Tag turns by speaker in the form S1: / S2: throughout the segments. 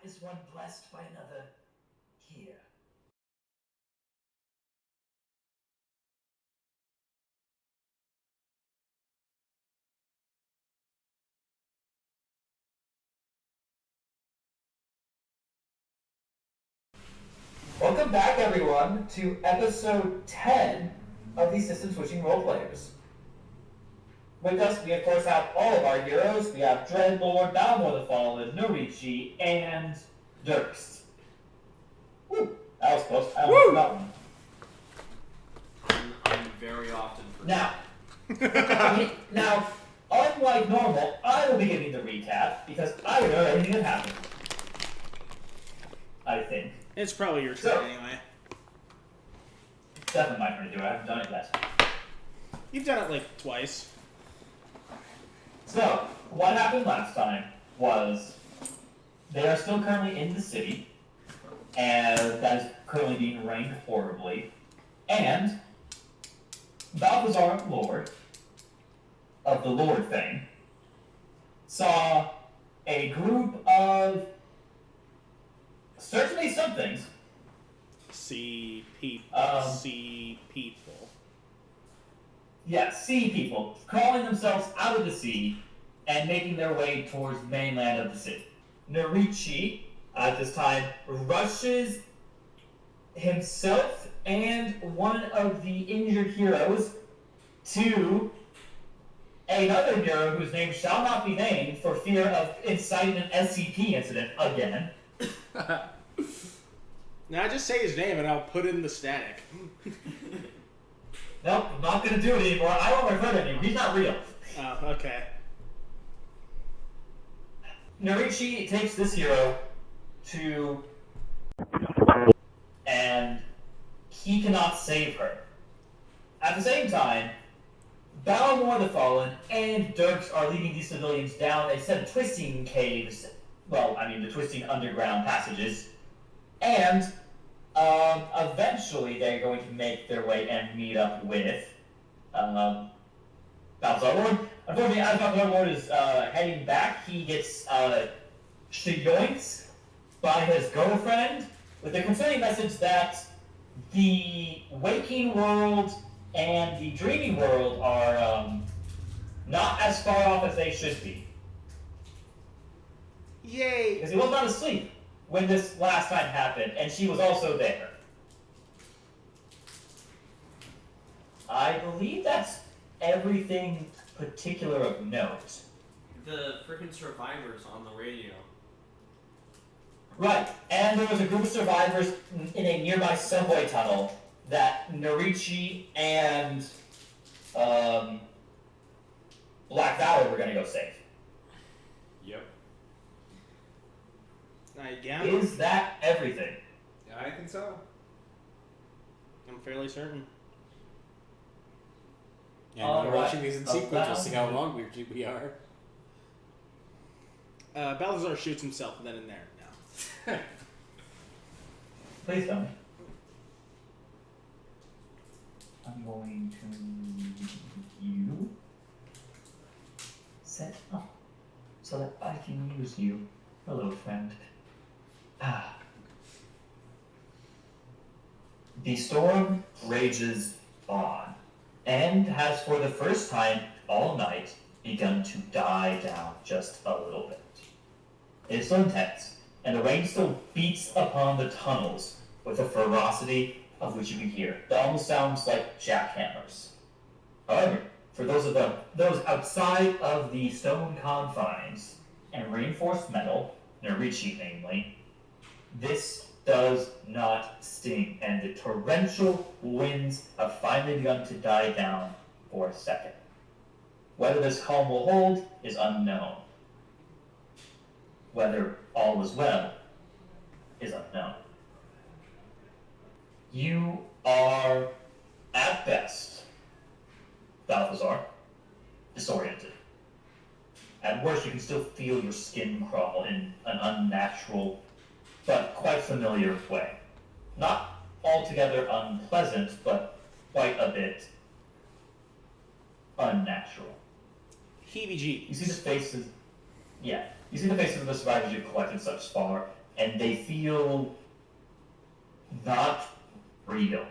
S1: is one blessed by another here. Welcome back, everyone, to episode 10 of the System Switching Roleplayers. With us, we of course have all of our heroes. We have Dreadlord, Balmor the Fallen, Norichi, and Durst. Woo! That was close. I almost forgot one.
S2: I'm very often forget.
S1: Now, unlike normal, I will be giving the recap because I know everything that happened. I think.
S3: It's probably your turn anyway.
S1: It's definitely my turn to do it. I haven't done it yet.
S3: You've done it like twice.
S1: So, what happened last time was they are still currently in the city, and that is currently being rained horribly. And Balthazar, Lord of the Lord thing, saw a group of certainly some things.
S3: Sea people.
S1: Yeah, sea people crawling themselves out of the sea and making their way towards the mainland of the city. Norichi, at this time, rushes himself and one of the injured heroes to another hero whose name shall not be named for fear of inciting an SCP incident again.
S3: Now just say his name and I'll put in the static.
S1: Nope, I'm not going to do it anymore. I won't refer to him. He's not real.
S3: Oh, okay.
S1: Norichi takes this hero to... and he cannot save her. At the same time, Balmor the Fallen and Dirks are leading these civilians down a set of twisting caves. Well, I mean the twisting underground passages. And eventually they're going to make their way and meet up with Balthazar Lord. Unfortunately, as Balthazar Lord is heading back, he gets yoinked by his girlfriend with the concerning message that the waking world and the dreaming world are not as far off as they should be.
S3: Yay!
S1: Because he was not asleep when this last time happened, and she was also there. I believe that's everything particular of note.
S2: The freaking survivors on the radio.
S1: Right, and there was a group of survivors in a nearby subway tunnel that Norichi and Black Valor were going to go save.
S2: Yep.
S3: Yeah.
S1: Is that everything?
S2: Yeah, I think so.
S3: I'm fairly certain.
S4: Yeah, we're watching these in sequence. We'll see how long we are.
S3: Balthazar shoots himself then and there now.
S1: Please don't. I'm going to you set up so that I can use you. Hello, friend. The storm rages on, and has for the first time all night begun to die down just a little bit. It is still intense, and the rain still beats upon the tunnels with a ferocity of which you can hear. It almost sounds like jackhammers. However, for those outside of the stone confines and reinforced metal, Norichi namely, this does not sting, and the torrential winds have finally begun to die down for a second. Whether this calm will hold is unknown. Whether all is well is unknown. You are, at best, Balthazar, disoriented. At worst, you can still feel your skin crawl in an unnatural but quite familiar way. Not altogether unpleasant, but quite a bit unnatural.
S3: Heebie-jeebies.
S1: You see the faces of the survivors you've collected thus far, and they feel not real.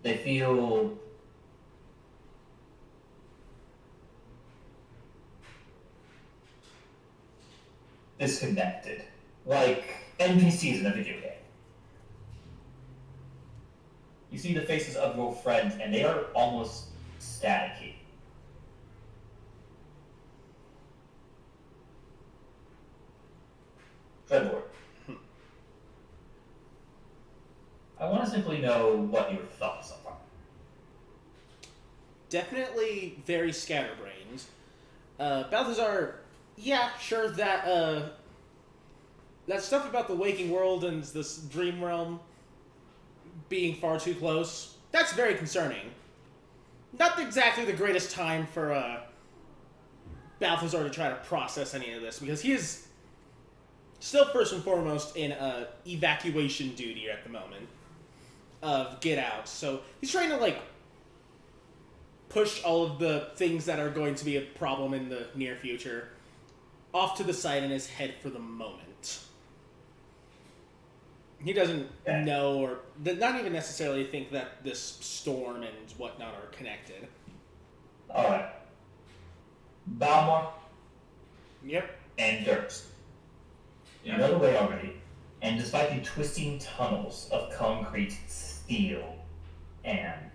S1: They feel disconnected, like NPCs in a video game. You see the faces of your friends, and they are almost staticky. Trevor, I want to simply know what your thoughts are.
S3: Definitely very scatterbrained. Balthazar, yeah, sure, that stuff about the waking world and this dream realm being far too close, that's very concerning. Not exactly the greatest time for Balthazar to try to process any of this, because he is still first and foremost in evacuation duty at the moment of Get Out. So he's trying to, like, push all of the things that are going to be a problem in the near future off to the side in his head for the moment. He doesn't know or not even necessarily think that this storm and whatnot are connected.
S1: Alright. Balmor
S3: Yep.
S1: and Dirks. You know the way already. And despite the twisting tunnels of concrete, steel, and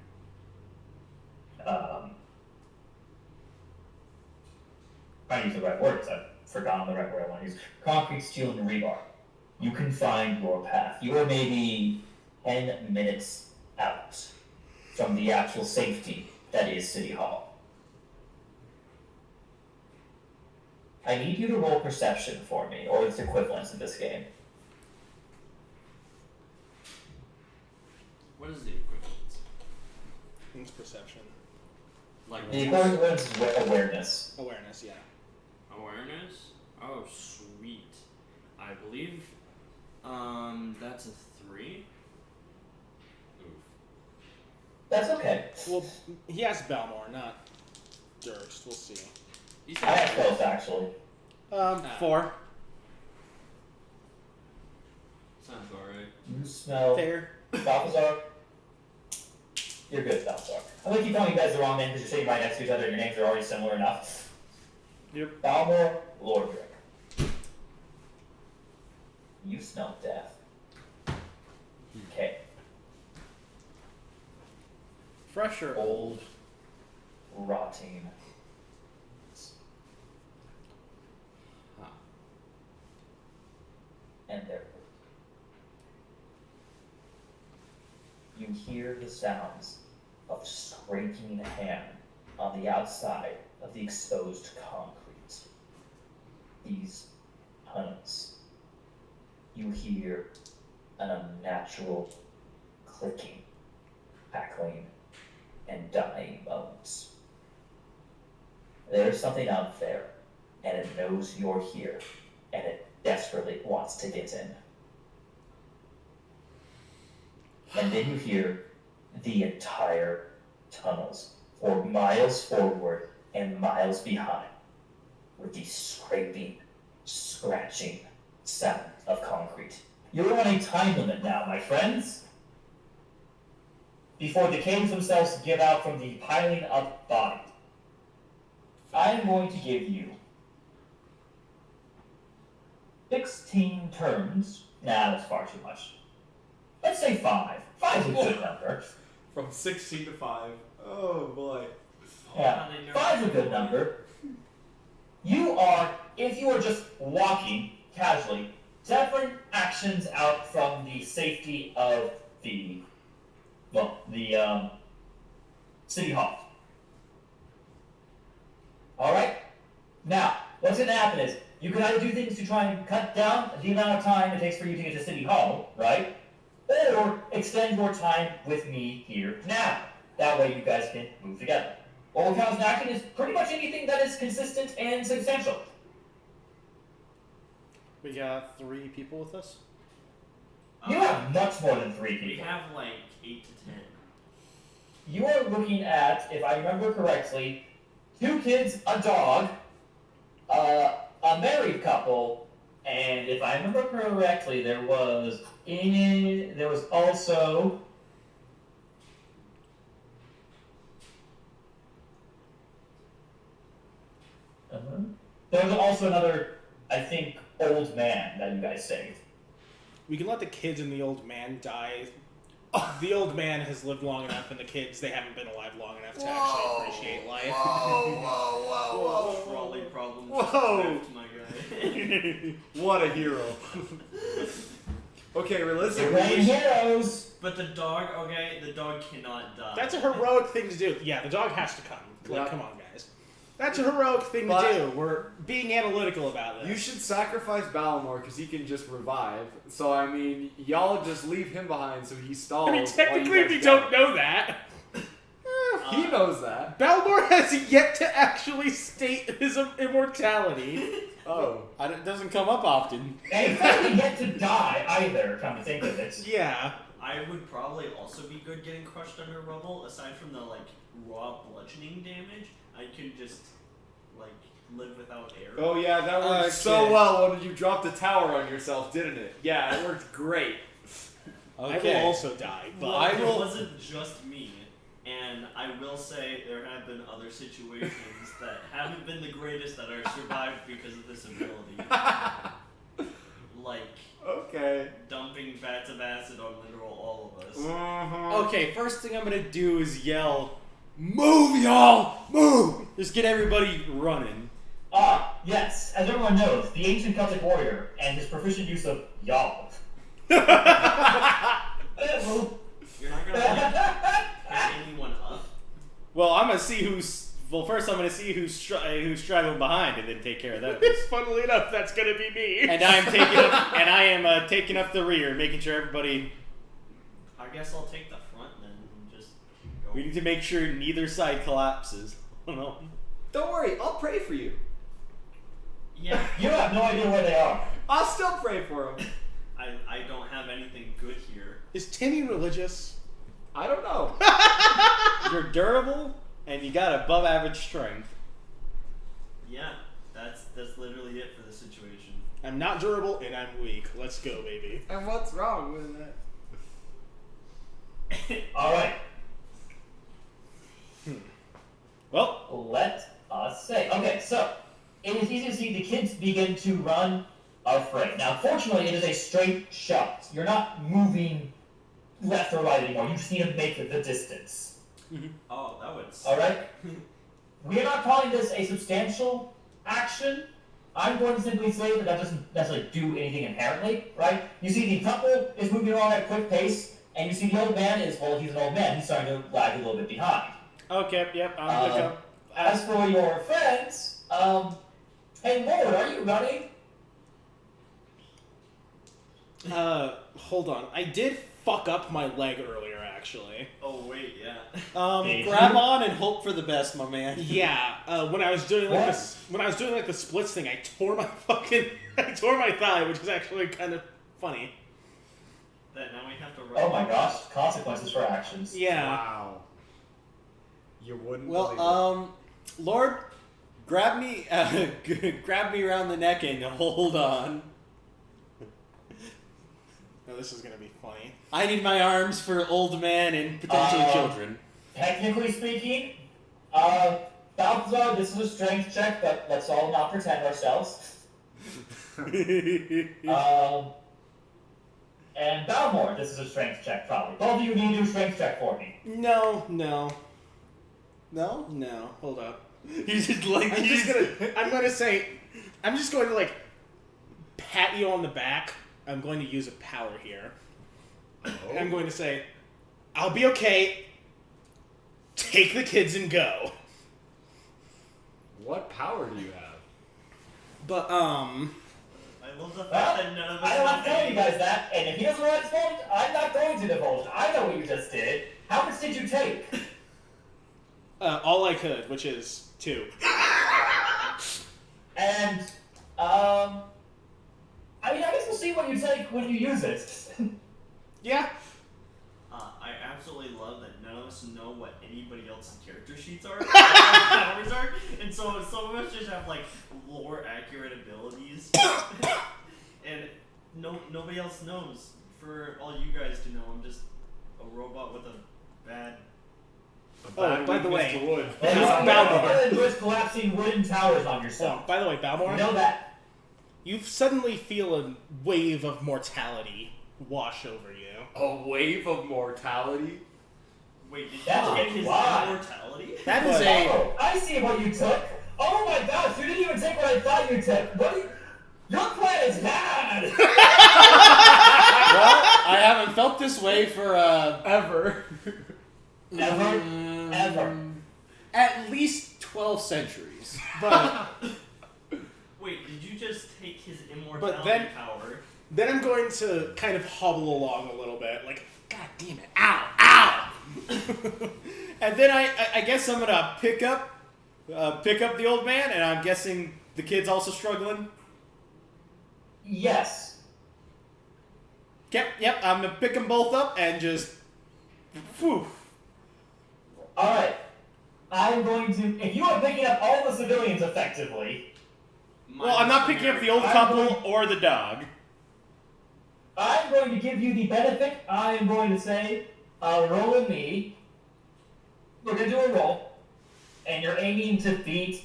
S1: trying to use the right words, I've forgotten the right word I want to use. Concrete, steel, and rebar. You can find your path. You are maybe 10 minutes out from the actual safety that is City Hall. I need you to roll perception for me, or its equivalent in this game.
S2: What is the equivalent?
S3: It's perception.
S2: Like
S1: The equivalent is awareness.
S3: Awareness, yeah.
S2: awareness? Oh, sweet. I believe, that's a 3. Oof.
S1: That's okay.
S3: Well, he has Balmor, not Durst. We'll see.
S2: You
S1: I
S2: said
S1: have both, actually.
S3: 4.
S2: sounds alright.
S1: You smell...
S3: Fair.
S1: Balthazar? You're good, Balthazar. I'm gonna keep calling you guys the wrong name because you're sitting right next to each other and your names are already similar enough.
S3: Yep.
S1: Balmor, Lordrick. You smell death. Okay.
S3: Fresher.
S1: Old, rotting.
S2: Huh.
S1: And they're... You hear the sounds of scraping hand on the outside of the exposed concrete. These tunnels. You hear an unnatural clicking, crackling, and dying moans. There's something out there, and it knows you're here, and it desperately wants to get in. And then you hear the entire tunnels for miles forward and miles behind with the scraping, scratching sound of concrete. You're on a time limit now, my friends. Before the caves themselves give out from the piling up body. I'm going to give you 16 turns. Nah, that's far too much. Let's say 5. 5 is a good number.
S4: From 16 to 5. Oh boy.
S1: Yeah, 5 is a good number. You are, if you are just walking casually, different actions out from the safety of the City Hall. Alright? Now, what's going to happen is, you can either do things to try and cut down the amount of time it takes for you to get to City Hall, right? Or extend your time with me here now. That way you guys can move together. Or what counts as an action is pretty much anything that is consistent and substantial.
S3: We got 3 people with us.
S1: You have much more than 3
S2: We
S1: people.
S2: have like 8 to 10.
S1: You are looking at, if I remember correctly, 2 kids, a dog, a married couple, And if I remember correctly, there was also there was also another, I think, old man that you guys saved.
S3: We can let the kids and the old man die. The old man has lived long enough, and the kids, they haven't been alive long enough to actually appreciate life.
S4: Whoa.
S2: Trolley problems.
S4: Whoa.
S2: My guy.
S4: What a hero. Okay,
S1: You're
S4: realistically,
S1: playing heroes!
S2: But the dog, okay, the dog cannot die.
S3: That's a heroic thing to do. Yeah, the dog has to come. Like,
S4: Yeah.
S3: come on, guys. That's a heroic thing
S4: But-
S3: to do. We're being analytical about this.
S4: you should sacrifice Balmor because he can just revive. So, I mean, y'all just leave him behind so he stalls.
S3: I mean,
S4: while
S3: technically,
S4: guys
S3: we
S4: go.
S3: don't know that.
S4: He knows that.
S3: Balmor has yet to actually state his immortality.
S4: Oh.
S5: It doesn't come up often.
S1: And he doesn't get to die either, come to think of it.
S3: Yeah.
S2: I would probably also be good getting crushed under rubble, aside from the, like, raw bludgeoning damage. I could just, like, live without air.
S4: Oh, yeah, that worked so
S5: Okay.
S4: well when you dropped the tower on yourself, didn't it? Yeah, it worked great.
S3: I
S5: Okay.
S3: will also die, but
S2: Well,
S5: I
S2: it
S5: will-
S2: wasn't just me, and I will say there have been other situations that haven't been the greatest that are survived because of this ability. Like
S4: Okay.
S2: dumping vats of acid on literal all of us.
S4: Uh-huh.
S5: Okay, first thing I'm gonna do is yell, "Move, y'all! Move!" Just get everybody running.
S1: Yes, as everyone knows, the ancient Celtic warrior and his proficient use of y'all.
S2: You're not gonna like, pick anyone up.
S5: Well, I'm gonna see who's. Well, first I'm gonna see who's straggling behind, and then take care of them.
S3: funnily enough, that's gonna be me.
S5: And I am taking up the rear, making sure everybody.
S2: I guess I'll take the front then and just go.
S5: We need to make sure neither side collapses. No.
S4: Don't worry, I'll pray for you.
S2: Yeah,
S1: You have no idea where they are.
S4: I'll still pray for him.
S2: I don't have anything good here.
S3: Is Timmy religious?
S4: I don't know.
S5: You're durable, and you got above average strength.
S2: Yeah, that's literally it for the situation.
S3: I'm not durable and I'm weak. Let's go, baby.
S4: And what's wrong with that?
S1: Alright,
S5: Well,
S1: let us say. Okay, so, it is easy to see the kids begin to run afraid. Now, fortunately, it is a straight shot. You're not moving left or right anymore. You just need to make the distance.
S2: Oh, that would suck.
S1: Alright? We are not calling this a substantial action. I'm going to simply say that doesn't necessarily do anything inherently, right? You see the couple is moving along at a quick pace, and you see the old man is, well, he's an old man. He's starting to lag a little bit behind.
S5: okay, yep, I'm good.
S1: As for your friends, hey Lord, are you running?
S3: Hold on. I did fuck up my leg earlier, actually.
S2: Oh wait, yeah.
S5: Grab on and hope for the best, my man.
S3: Yeah, when I was doing like this, when I was doing like the splits thing, I tore my thigh, which is actually kind of funny.
S2: That now we have to run.
S1: Oh my gosh, consequences for actions.
S3: Yeah.
S4: Wow. You wouldn't believe it.
S5: Well, Lord, grab me around the neck and hold on.
S3: No, this is gonna be funny.
S5: I need my arms for old man and potentially children.
S1: Technically speaking, Balthazar, this is a strength check, but let's all not pretend ourselves. And Balmor, this is a strength check, probably. Both of you need to do a strength check for me.
S3: No.
S5: No?
S3: Hold up.
S5: You just like
S3: I'm just going to like pat you on the back. I'm going to use a power here. And I'm going to say, I'll be okay. Take the kids and go.
S4: What power do you have?
S3: But,
S2: I love the fact
S1: Well,
S2: that none of us
S1: I don't have
S2: have
S1: to tell you
S2: any-
S1: guys that, and if he doesn't want to divulge, I'm not going to divulge. I know what you just did. How much did you take?
S3: all I could, which is 2.
S1: And, I mean, I guess we'll see what you take when you use it.
S3: Yeah.
S2: I absolutely love that none of us know what anybody else's character sheets are, what powers are, and so some of us just have like lore accurate abilities. nobody else knows. For all you guys to know, I'm just a robot with a bad.
S3: Oh, by the way,
S4: to wood.
S3: This is
S1: Well,
S3: Balmor.
S1: you're just collapsing wooden towers on
S3: Oh,
S1: yourself.
S3: by the way,
S1: You
S3: Balmor,
S1: know that.
S3: you suddenly feel a wave of mortality wash over you.
S4: A wave of mortality.
S2: Wait, did you
S1: That's
S2: take his
S1: why.
S2: immortality?
S3: That is
S1: But-
S3: a
S1: Oh, I see what you took. Oh my gosh, you didn't even take what I thought you took. What? Your plan is bad.
S5: Well, I haven't felt this way for
S4: Ever.
S1: Ever.
S5: at least 12 centuries.
S3: but
S2: Wait, did you just take his immortality
S3: then-
S2: power?
S3: then I'm going to kind of hobble along a little bit, like, God damn it, ow, ow!
S5: And then I guess I'm gonna pick up the old man, and I'm guessing the kid's also struggling.
S1: Yes.
S5: Yep, I'm gonna pick them both up and just, whew.
S1: All right. I'm going to. If you are picking up all the civilians effectively,
S5: Well, I'm not picking up the old couple or the dog.
S1: I'm going to give you the benefit. I am going to say, roll with me. We're going to do a roll. And you're aiming to beat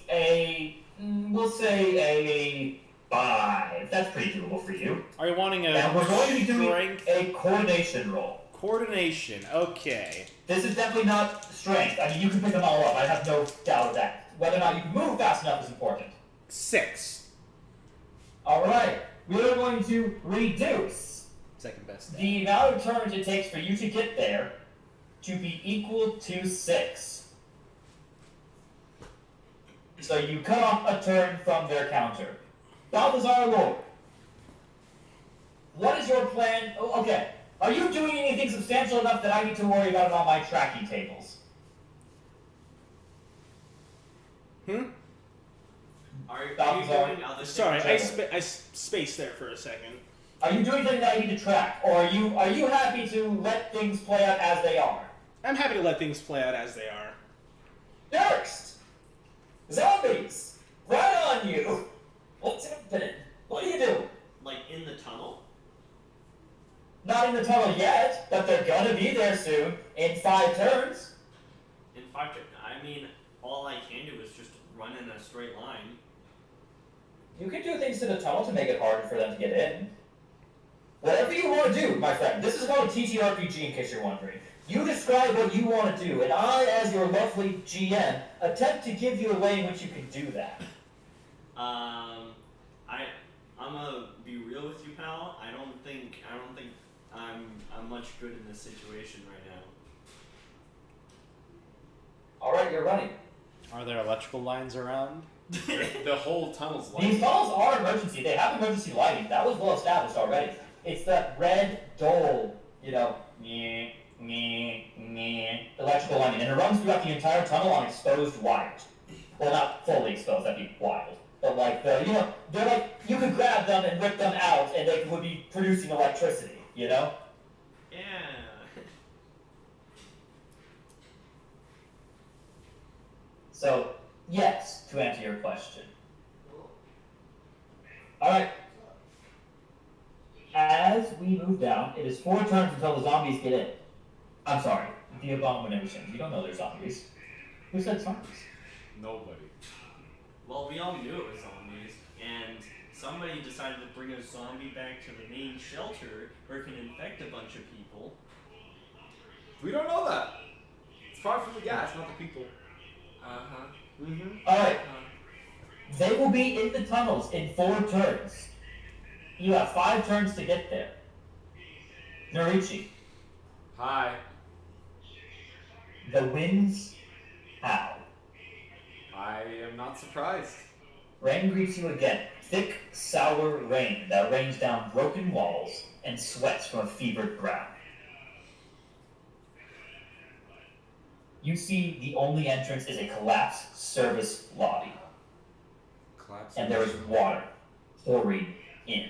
S1: we'll say a 5. That's pretty doable for you.
S5: Are you wanting a
S1: And we're going to be doing
S5: strength
S1: a coordination roll.
S5: coordination? Okay.
S1: This is definitely not strength. I mean, you can pick them all up. I have no doubt of that. Whether or not you can move fast enough is important.
S5: 6.
S1: All right. We are going to reduce
S5: Second best.
S1: the amount of turns it takes for you to get there to be equal to 6. So you cut off a turn from their counter. Balthazar Lord, what is your plan? Oh, okay. Are you doing anything substantial enough that I need to worry about it on my tracking tables?
S2: Are you
S1: Balthazar.
S2: doing other
S3: Sorry,
S2: things?
S3: I spaced there for a second.
S1: Are you doing something that I need to track, or are you happy to let things play out as they are?
S3: I'm happy to let things play out as they are.
S1: Next! Zombies! Right on you! What's happening? What do you do?
S2: Like in the tunnel?
S1: Not in the tunnel yet, but they're gonna be there soon, in 5 turns.
S2: In 5 turns? I mean, all I can do is just run in a straight line.
S1: You can do things to the tunnel to make it harder for them to get in. Whatever you want to do, my friend. This is called a TTRPG, in case you're wondering. You describe what you want to do, and I, as your lovely GM, attempt to give you a way in which you can do that.
S2: I'm gonna be real with you, pal. I don't think I'm much good in this situation right now.
S1: Alright, you're running.
S5: Are there electrical lines around?
S4: The whole tunnel's
S1: These
S4: lighted.
S1: tunnels are emergency. They have emergency lighting. That was well established already. It's that red dole, meh, meh, meh, electrical lighting. And it runs throughout the entire tunnel on exposed wires. Well, not fully exposed, that'd be wild. But they're like, you could grab them and rip them out and they would be producing electricity,
S2: Yeah.
S1: So, yes, to answer your question. Alright. As we move down, it is 4 turns until the zombies get in. I'm sorry, the abominations. You don't know they're zombies. Who said zombies?
S4: Nobody.
S2: Well, we all knew it was zombies, and somebody decided to bring a zombie back to the main shelter where it can infect a bunch of people.
S4: We don't know that. It's probably from the gas, not the people.
S2: Uh-huh.
S5: Mm-hmm.
S1: Alright, they will be in the tunnels in 4 turns. You have 5 turns to get there. Norichi,
S4: Hi.
S1: the winds howl.
S4: I am not surprised.
S1: Rain greets you again. Thick, sour rain that rains down broken walls and sweats from a fevered brow. You see the only entrance is a collapsed service lobby, and there is water pouring in.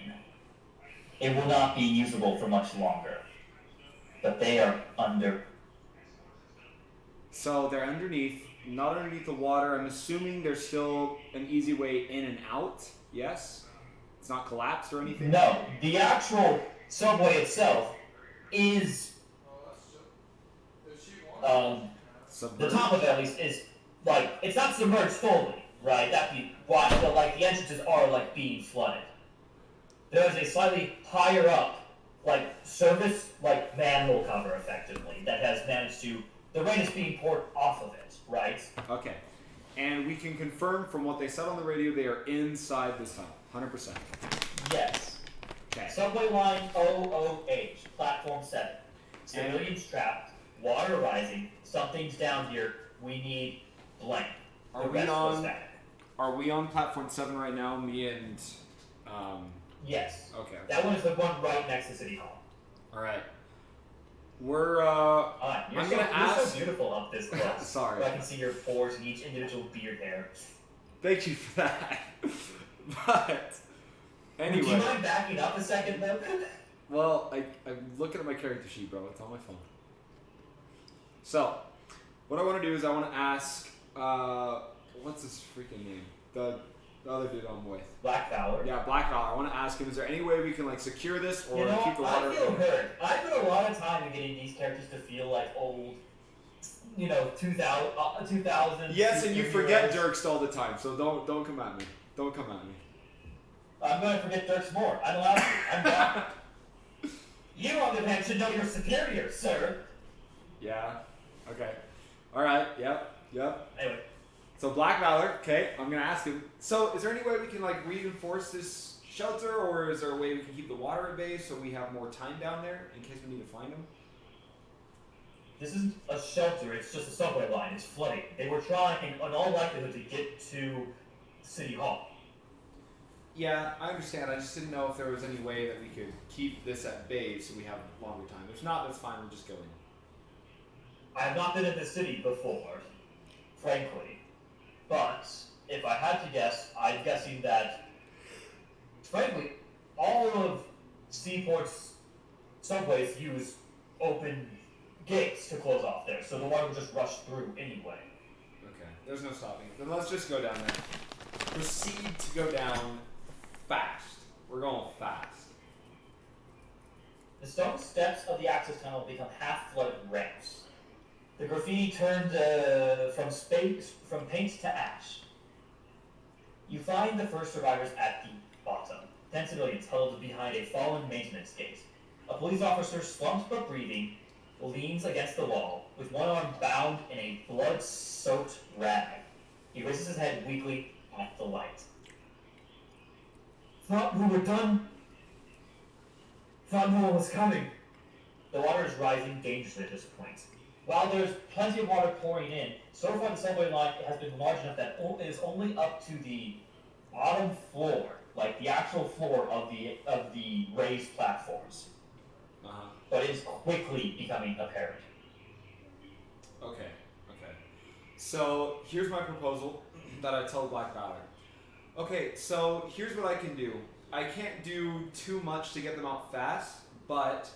S1: It will not be usable for much longer, but they are under.
S4: So they're underneath, not underneath the water. I'm assuming there's still an easy way in and out. Yes? It's not collapsed or anything?
S1: No, the actual subway itself is the
S4: Submerged?
S1: top of it at least is like it's not submerged fully, right? That'd be why, but like the entrances are like being flooded. There's a slightly higher up, like surface, like manhole cover, effectively, that has managed to. The rain is being poured off of it, right?
S4: Okay. And we can confirm from what they said on the radio, they are inside this tunnel. 100%.
S1: Yes.
S4: Okay.
S1: Subway line OOH, platform 7. Civilians trapped, water rising, something's down here. We need blank.
S4: Are
S1: The
S4: we
S1: rest was
S4: on?
S1: static.
S4: Are we on platform 7 right now? Me and.
S1: Yes.
S4: Okay.
S1: That one is the one right next to City Hall.
S4: All right. We're
S1: You're
S4: I'm
S1: so,
S4: gonna
S1: you're
S4: ask.
S1: so beautiful up this close.
S4: Sorry.
S1: Where I can see your pores and each individual beard hair.
S4: Thank you for that. But
S1: Do you
S4: anyway,
S1: mind backing up a second though?
S4: well, I'm looking at my character sheet, bro. It's on my phone. So, what I want to do is I want to ask, what's his freaking name? The other dude I'm with.
S1: Black Valor.
S4: Yeah, Black Valor. I want to ask him, is there any way we can like secure this or
S1: You know,
S4: keep the water?
S1: I feel hurt. I put a lot of time in getting these characters to feel like old, 2000.
S4: Yes, and you forget
S1: superheroes.
S4: Dirks all the time, so don't come at me. Don't come at me.
S1: I'm going to forget Dirks more. I'm allowed to. I'm back. You, on the other hand, should know your superior, sir.
S4: Yeah. Okay. All right. Yep.
S1: Anyway,
S4: So Black Valor. Okay, I'm gonna ask him. So, is there any way we can like reinforce this shelter, or is there a way we can keep the water at bay so we have more time down there in case we need to find them?
S1: this isn't a shelter. It's just a subway line. It's flooding. They were trying, in all likelihood, to get to City Hall.
S4: Yeah, I understand. I just didn't know if there was any way that we could keep this at bay so we have longer time. If not, that's fine. We'll just go in.
S1: I have not been in the city before, frankly. But if I had to guess, I'm guessing that, frankly, all of Seaport's subways use open gates to close off there, so the water will just rush through anyway.
S4: Okay. There's no stopping. Then let's just go down there. Proceed to go down fast. We're going fast.
S1: The stone steps of the access tunnel become half-flooded ramps. The graffiti turned from paint to ash. You find the first survivors at the bottom. 10 civilians huddled behind a fallen maintenance gate. A police officer, slumped but breathing, leans against the wall, with one arm bound in a blood-soaked rag. He raises his head weakly at the light. Thought we were done. Thought no one was coming. The water is rising dangerously at this point. While there's plenty of water pouring in, so far the subway line has been large enough that it is only up to the bottom floor, like the actual floor of the raised platforms.
S4: Uh-huh.
S1: But it is quickly becoming apparent.
S4: Okay. So here's my proposal that I told Black Valor. Okay, so here's what I can do. I can't do too much to get them out fast, but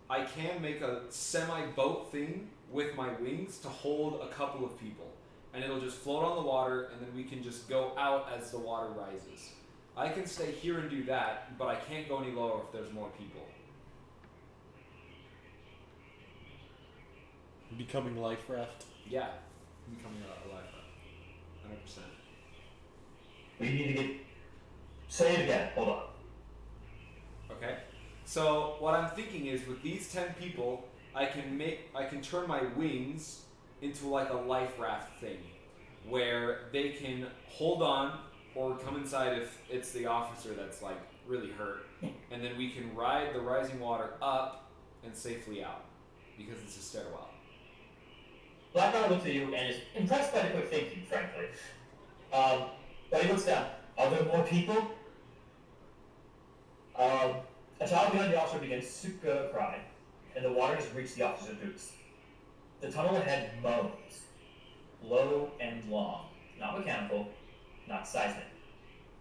S4: I can make a semi-boat thing with my wings to hold a couple of people. And it'll just float on the water, and then we can just go out as the water rises. I can stay here and do that, but I can't go any lower if there's more people.
S5: Becoming life raft.
S4: Yeah, I'm coming out alive. 100%.
S1: We need to get... Say it again, hold on.
S4: Okay. So what I'm thinking is with these 10 people, I can turn my wings into like a life raft thing where they can hold on or come inside if it's the officer that's like really hurt, and then we can ride the rising water up and safely out because it's a stairwell.
S1: Blackout looks at you and is impressed by the quick thinking, frankly. But he looks down. Are there more people? A child behind the officer begins to cry, and the water has reached the officer's boots. The tunnel ahead moans, low and long, not mechanical, not seismic,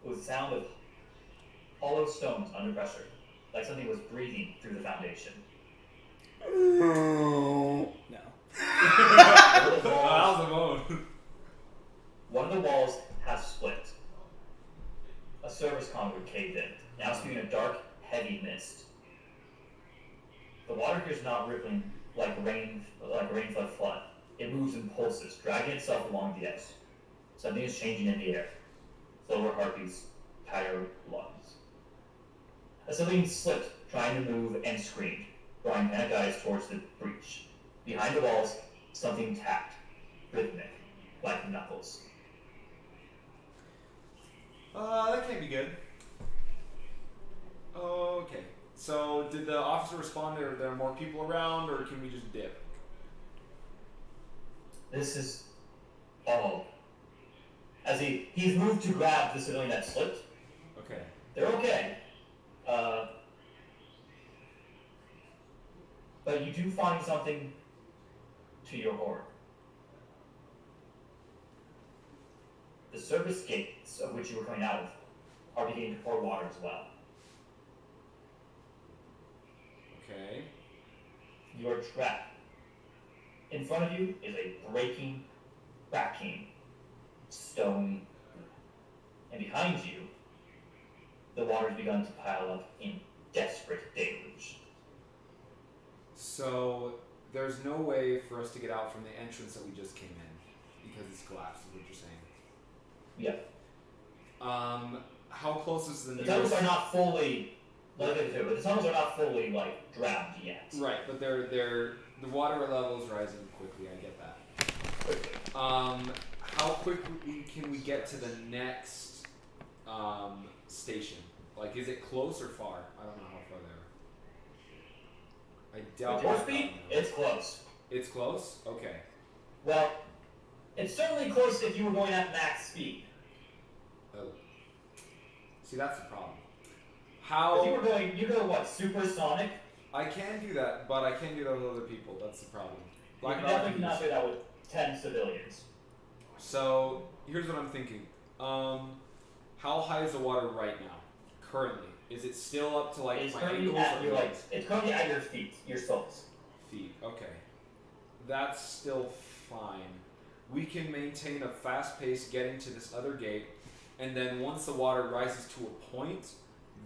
S1: with the sound of hollow stones under pressure, like something was breathing through the foundation.
S5: No.
S1: One of the walls has split. a service conduit caved in, now spewing a dark, heavy mist. The water here is not rippling like a rain flood. It moves in pulses, dragging itself along the edge. Something is changing in the air. Slower heartbeats, tighter lungs. A civilian slipped, trying to move, and screamed, drawing panicked eyes towards the breach. Behind the walls, something tapped, rhythmic, like knuckles.
S4: That can't be good. Okay. So, did the officer respond? Are there more people around, or can we just dip?
S1: This is all. As he's moved to grab the civilian that slipped.
S4: Okay.
S1: They're okay. But you do find something to your horror. The service gates of which you were coming out of are beginning to pour water as well.
S4: Okay.
S1: You are trapped. In front of you is a breaking, cracking stone. And behind you, the water's begun to pile up in desperate deluge.
S4: So, there's no way for us to get out from the entrance that we just came in because it's collapsed, is what you're saying.
S1: Yeah.
S4: How close is the
S1: The
S4: nearest?
S1: tunnels are not fully, the tunnels are not fully drowned yet.
S4: Right, but the water level is rising quickly. I get that. How quickly can we get to the next station? Like, is it close or far? I don't know how far they are. I doubt.
S1: With your
S4: we're
S1: speed,
S4: far enough.
S1: it's close.
S4: It's close. Okay.
S1: Well, it's certainly close if you were going at max speed.
S4: Oh. See, that's the problem.
S1: If
S4: How?
S1: you go what, supersonic?
S4: I can do that, but I can't do that with other people. That's the problem.
S1: You
S4: Black
S1: can
S4: Belt
S1: definitely
S4: can
S1: not
S4: do
S1: do that with 10 civilians.
S4: So here's what I'm thinking. How high is the water right now? Currently, is it still up to like
S1: It's
S4: my
S1: currently
S4: ankles
S1: at
S4: or
S1: your
S4: legs?
S1: it's currently at your feet, your soles.
S4: Feet? Okay, that's still fine. We can maintain a fast pace getting to this other gate, and then once the water rises to a point,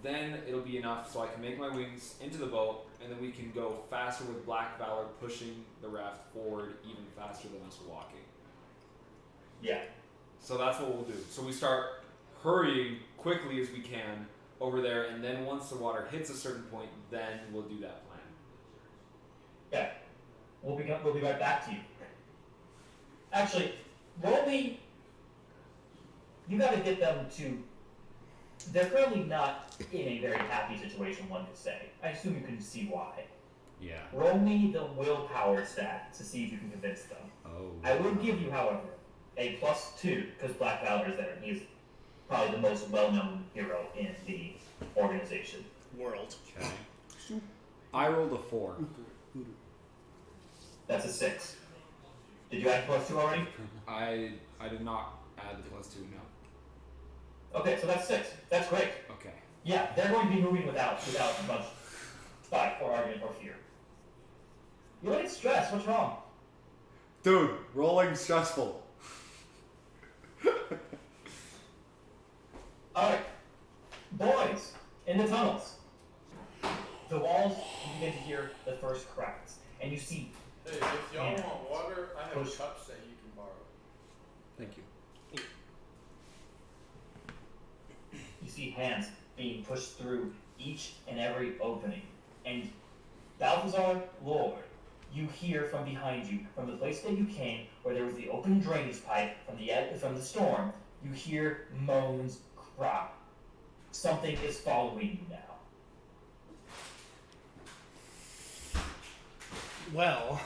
S4: then it'll be enough so I can make my wings into the boat, and then we can go faster with Black Valor pushing the raft forward even faster than us walking.
S1: Yeah.
S4: So that's what we'll do. So we start hurrying quickly as we can over there, and then once the water hits a certain point, then we'll do that plan.
S1: Yeah. We'll be right back to you. Actually, roll me. You got to get them to. They're currently not in a very happy situation, one could say. I assume you can see why.
S5: Yeah.
S1: Roll me the willpower stat to see if you can convince them.
S5: Oh.
S1: I will give you, however, a +2 because Black Valor is there. He is probably the most well-known hero in the organization.
S3: World.
S5: Okay. I rolled a 4.
S1: That's a 6. Did you add +2 already?
S5: I did not add the +2. No.
S1: Okay, so that's 6. That's great.
S5: Okay.
S1: Yeah, they're going to be moving without much fight or argument or fear. You look stressed. What's wrong?
S5: Dude, rolling stressful.
S1: Alright. Boys, in the tunnels. The walls, you begin to hear the first cracks. And you see
S6: Hey, if y'all
S1: Yeah.
S6: want water, I have
S1: Push.
S6: cups that you can borrow.
S5: Thank you.
S1: hands being pushed through each and every opening. And Balthazar, Lord, you hear from behind you, from the place that you came, where there was the open drainage pipe from the storm, you hear moans cry. Something is following you now.
S3: Well,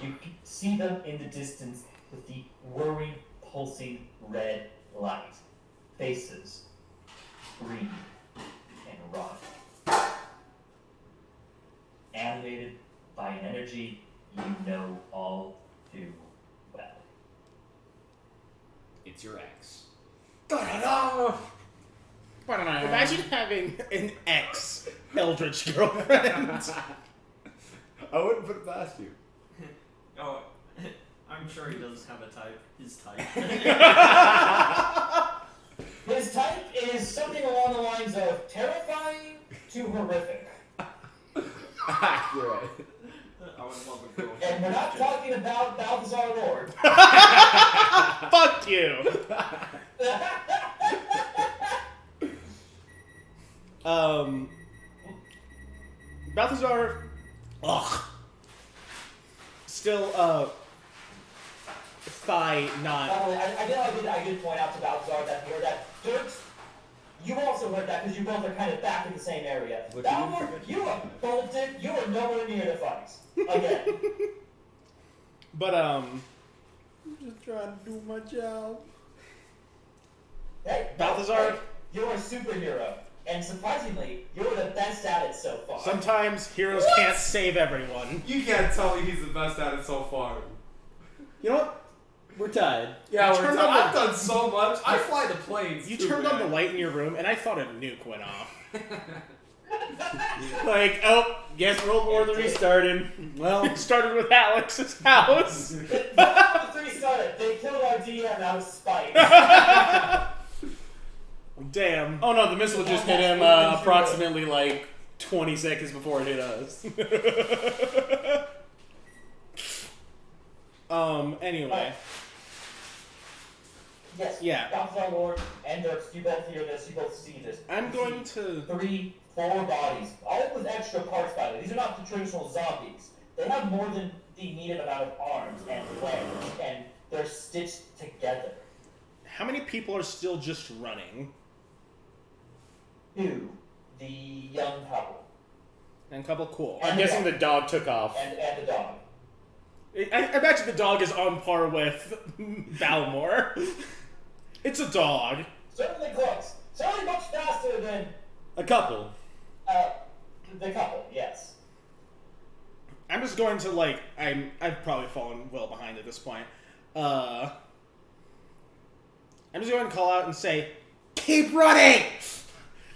S1: You can see them in the distance with the whirring, pulsing red light. Faces green and rotten. Animated by an energy you know all too well.
S5: It's your ex.
S3: imagine having an ex Eldritch girlfriend.
S5: I wouldn't put it past you.
S2: Oh, I'm sure he does have a type. His type.
S1: His type is something along the lines of terrifying to horrific.
S5: Accurate.
S2: I would love a girl.
S1: And we're not talking about Balthazar Lord.
S3: Fuck you. Balthazar. Ugh. Still, thigh not.
S1: By the way, I did point out to Balthazar that here that Dirk, you also heard that because you both are kind of back in the same area.
S4: Look,
S1: Balthazar, you are bolted. You are nowhere near the fight. Again.
S3: But
S5: I'm just trying to do my job.
S1: Hey,
S3: Balthazar?
S1: hey, you're a superhero, and surprisingly, you're the best at it so far.
S3: sometimes heroes can't save everyone.
S4: You can't tell me he's the best at it so far.
S5: You know what? We're tied.
S4: Yeah,
S3: You turned on
S4: I've
S3: the-
S4: done so much. I fly the planes.
S3: You
S4: too,
S3: turned on
S4: man.
S3: the light in your room, and I thought a nuke went off. Like, oh,
S5: Guess World War III started. Well,
S3: it started with Alex's house.
S1: The three started. They killed our DM out of spite.
S3: Damn.
S5: oh no, the missile just hit him approximately like 20 seconds before it hit us.
S3: Anyway.
S1: Yes.
S3: Yeah.
S1: Balthazar Lord and Dirk, you both hear this. You both see this.
S3: I'm
S1: You
S3: going
S1: see
S3: to...
S1: 3, 4 bodies, all with extra parts. By the way, these are not the traditional zombies. They have more than the needed amount of arms and legs, and they're stitched together.
S3: How many people are still just running?
S1: 2, the young couple,
S3: And a couple cool.
S5: I'm guessing the dog took off.
S1: and the dog.
S3: I imagine the dog is on par with Balmore. It's a dog.
S1: Certainly close. Certainly much faster than
S5: A couple.
S1: the couple. Yes.
S3: I'm just going to, like, I've probably fallen well behind at this point. I'm just going to call out and say, keep running!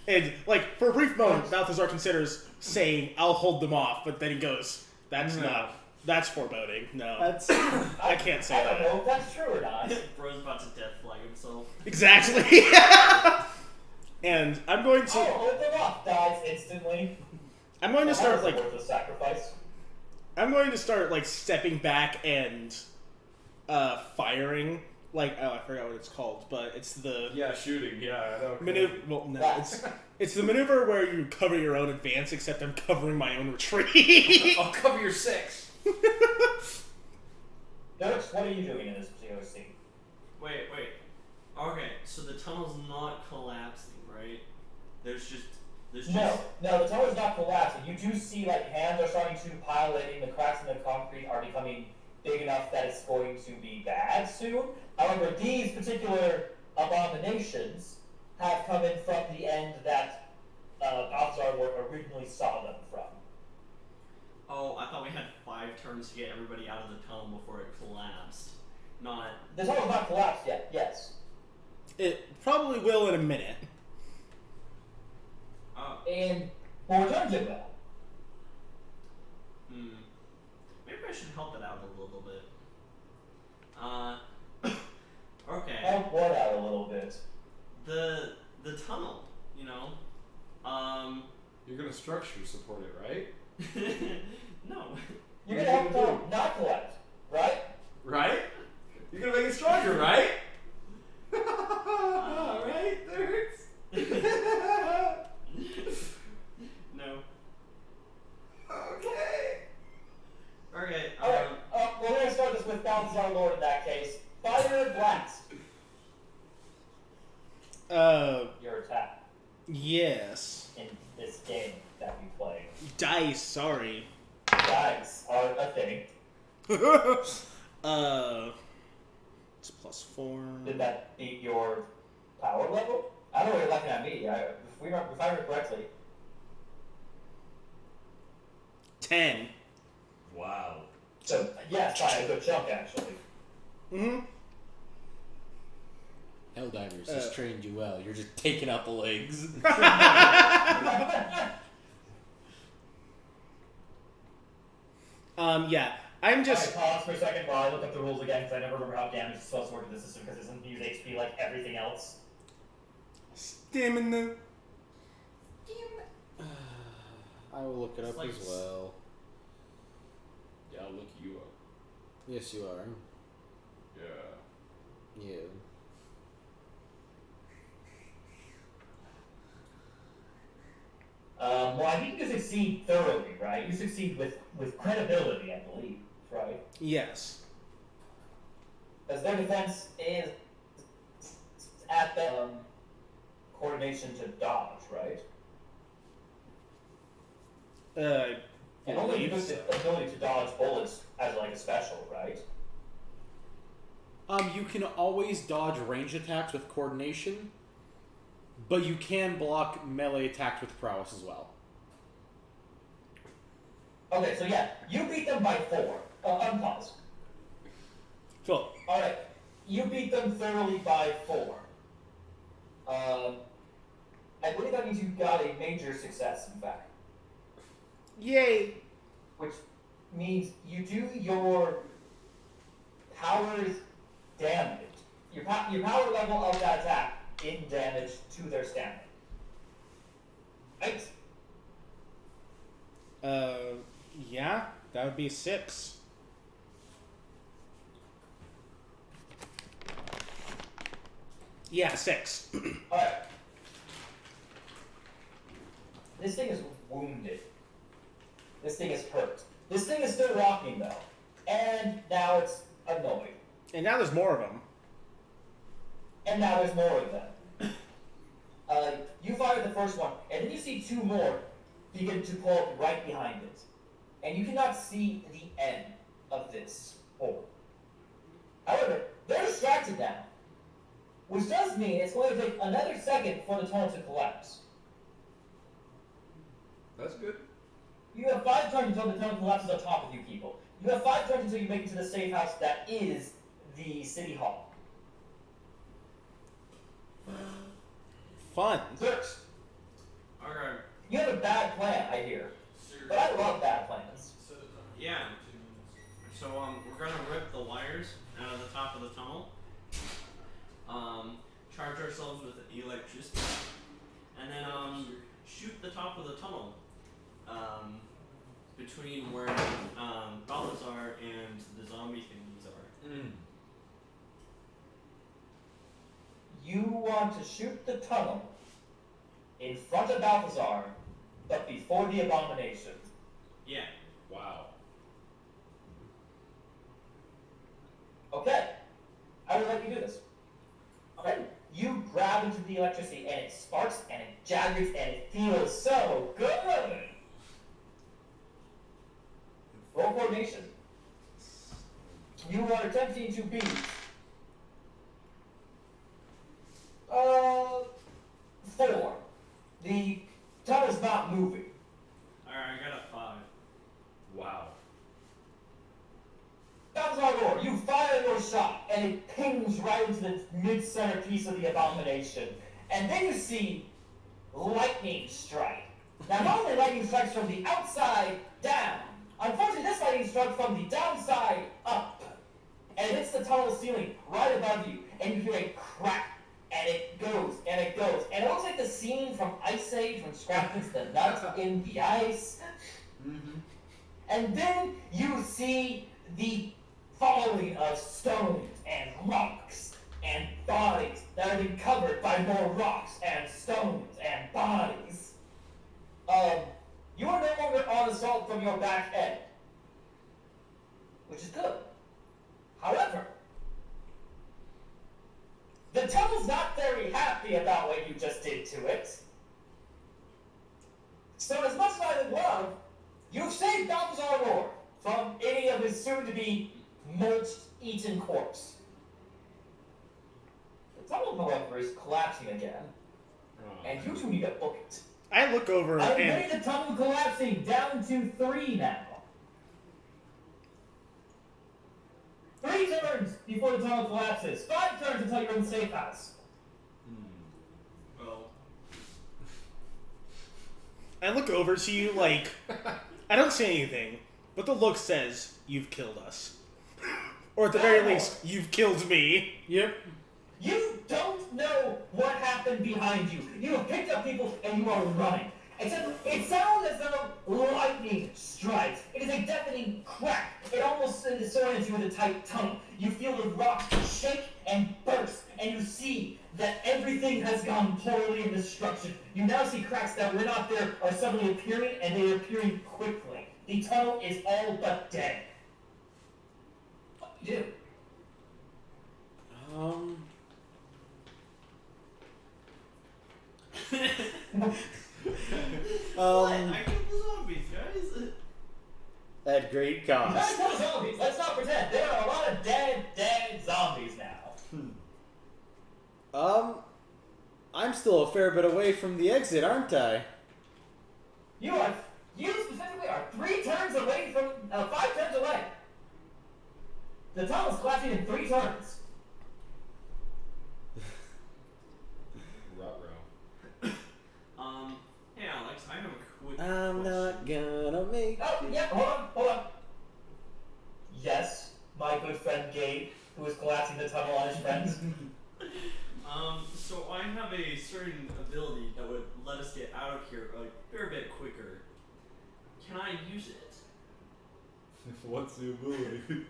S3: And, like, for a brief moment, Balthazar considers saying, I'll hold them off, but then he goes, that's not, that's foreboding. No.
S5: That's.
S3: I can't say
S1: I don't
S3: that.
S1: know if that's true or not.
S2: Bro's about to death flag himself.
S3: Exactly. And I'm going to,
S1: Oh, hold them up. Dies instantly.
S3: I'm going to start, like,
S1: worth a sacrifice.
S3: I'm going to start, like, stepping back and, firing. Like, oh, I forgot what it's called, but it's the
S4: Yeah, shooting. Yeah, I know.
S3: maneuver. Well, no, it's the maneuver where you cover your own advance, except I'm covering my own retreat.
S4: I'll cover your 6.
S1: Dirks, what are you doing in this particular scene?
S2: Wait. Okay, so the tunnel's not collapsing, right? There's just.
S1: No, the tunnel is not collapsing. You do see, like, hands are starting to pile in. The cracks in the concrete are becoming big enough that it's going to be bad soon. However, these particular abominations have come in from the end that Balthazar originally saw them from.
S2: Oh, I thought we had 5 turns to get everybody out of the tunnel before it collapsed. Not.
S1: The tunnel's not collapsed yet, yes.
S3: It probably will in a minute.
S1: And 4 turns it will.
S2: Maybe I should help it out a little bit. Okay.
S1: Help what out a little bit?
S2: The tunnel, you know?
S4: You're gonna structure support it, right?
S2: No.
S1: You're gonna help the tunnel not collapse, right?
S4: Right? You're gonna make it stronger, right? Right? That hurts.
S2: No.
S4: Okay.
S2: Okay,
S1: Alright, we're gonna start this with Balthazar Lord in that case. Fire blast. Your attack
S3: Yes.
S1: in this game that we play.
S3: Dice, sorry.
S1: Dice are a thing.
S3: It's +4.
S1: Did that beat your power level? I don't know what you're looking at me. If I remember correctly.
S3: 10.
S5: Wow.
S1: So, yes, by a good chunk, actually.
S3: Mm-hmm.
S5: Helldivers has trained you well. You're just taking out the legs.
S3: Yeah. I'm just...
S1: Alright, pause for a second while I look up the rules again, because I never remember how damage is supposed to work in this system, because it doesn't use HP like everything else.
S5: Stamina.
S3: I will look it
S2: It's
S3: up
S2: like
S3: as well.
S4: Yeah, I'll look you up.
S3: Yes, you are.
S4: Yeah.
S3: Yeah.
S1: Well, I think you succeed thoroughly, right? You succeed with credibility, I believe, right?
S3: Yes.
S1: Because their defense is at the coordination to dodge, right?
S3: I
S1: And only
S3: believe
S1: because
S3: so.
S1: the ability to dodge bullets as like a special, right?
S3: You can always dodge range attacks with coordination, but you can block melee attacks with prowess as well.
S1: Okay, so yeah, you beat them by 4. Unpause.
S3: Cool.
S1: Alright, you beat them thoroughly by 4. I believe that means you got a major success, in fact.
S3: Yay!
S1: Which means you do your power's damage. Your power level of that attack in damage to their stamina. Right?
S3: Yeah, that would be 6. Yeah, 6.
S1: Alright. This thing is wounded. This thing is hurt. This thing is still walking though. And now it's annoyed.
S3: And now there's more of them.
S1: And now there's more of them. You fired the first one, and then you see 2 more begin to pull up right behind it. And you cannot see the end of this hole. However, they're distracted now. Which does mean it's going to take another second for the tunnel to collapse.
S4: That's good.
S1: You have 5 turns until the tunnel collapses on top of you people. You have 5 turns until you make it to the safe house that is the city hall.
S3: Fun.
S1: First,
S2: Okay.
S1: you have a bad plan, I hear. But I love bad plans.
S2: Yeah. So we're gonna rip the wires out of the top of the tunnel. Charge ourselves with electricity, and then shoot the top of the tunnel. Between where Balthazar and the zombie thingies are.
S1: You want to shoot the tunnel in front of Balthazar, but before the abomination.
S2: Yeah.
S4: Wow.
S1: Okay. I will let you do this. Okay. You grab into the electricity and it sparks and it jaggers and it feels so good. Roll coordination. You are attempting to beat 4. The tunnel's not moving.
S2: Alright, I got a 5.
S4: Wow.
S1: Balthazar Lord, you fire your shot, and it pings right into the mid-center piece of the abomination. And then you see lightning strike. Now, normally lightning strikes from the outside down. Unfortunately, this lightning struck from the downside up. And it hits the tunnel ceiling right above you, and you hear a crack. And it goes, and it goes. And it looks like the scene from Ice Age when Scrap puts the nut in the ice.
S4: Mm-hmm.
S1: And then you see the falling of stones and rocks and bodies that have been covered by more rocks and stones and bodies. You are no longer on assault from your back end, which is good. However, the tunnel's not very happy about what you just did to it. So as much as I would love, you've saved Balthazar Lord from any of his soon-to-be mulched, eaten corpse. The tunnel, however, is collapsing again, and you two need to book it.
S3: I look over
S1: I'm
S3: and
S1: getting the tunnel collapsing down to 3 now. 3 turns before the tunnel collapses. 5 turns until you're in the safe house.
S2: Well,
S3: I look over to you like I don't say anything, but the look says you've killed us, or at the very least, you've killed me.
S5: Yep.
S1: You don't know what happened behind you. You have picked up people and you are running. Except it sounds as though lightning strikes. It is a deafening crack. It almost disorients you with a tight tunnel. You feel the rocks shake and burst, and you see that everything has gone poorly in destruction. You now see cracks that were not there are suddenly appearing, and they are appearing quickly. The tunnel is all but dead. What do you do?
S2: What? I killed the zombies, guys.
S5: At great
S1: You
S5: cost.
S1: guys kill zombies. Let's not pretend. There are a lot of dead zombies now.
S5: I'm still a fair bit away from the exit, aren't I?
S1: You specifically are 3 turns away from, 5 turns away. The tunnel's collapsing in 3 turns.
S4: Ruh-roh.
S2: Hey Alex, I have a quick
S5: I'm
S2: question.
S5: not gonna make
S1: Oh,
S5: it.
S1: yeah, hold on. Yes, my good friend Gabe, who is collapsing the tunnel on his friends.
S2: So I have a certain ability that would let us get out of here a fair bit quicker. Can I use it?
S4: What's the ability?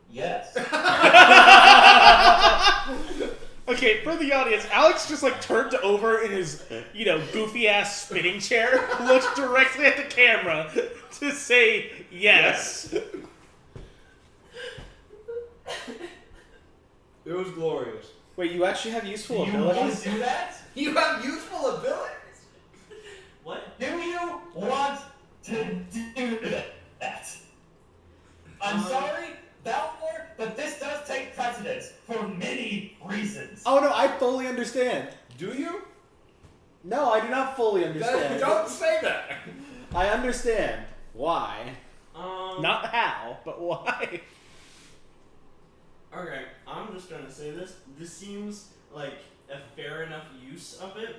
S1: Yes.
S3: Okay, for the audience, Alex just like turned over in his, goofy ass spinning chair, looked directly at the camera to say yes.
S4: It was glorious.
S5: Wait, you actually have useful
S1: Do you want
S5: abilities?
S1: to do that?
S4: You have useful abilities?
S2: What?
S1: Do you want to do that? I'm sorry, Balfour, but this does take precedence for many reasons.
S5: Oh no, I fully understand.
S4: Do you?
S5: No, I do not fully understand.
S4: Don't say that!
S5: I understand. Why?
S3: Not how, but why.
S2: Okay, I'm just gonna say this. This seems like a fair enough use of it.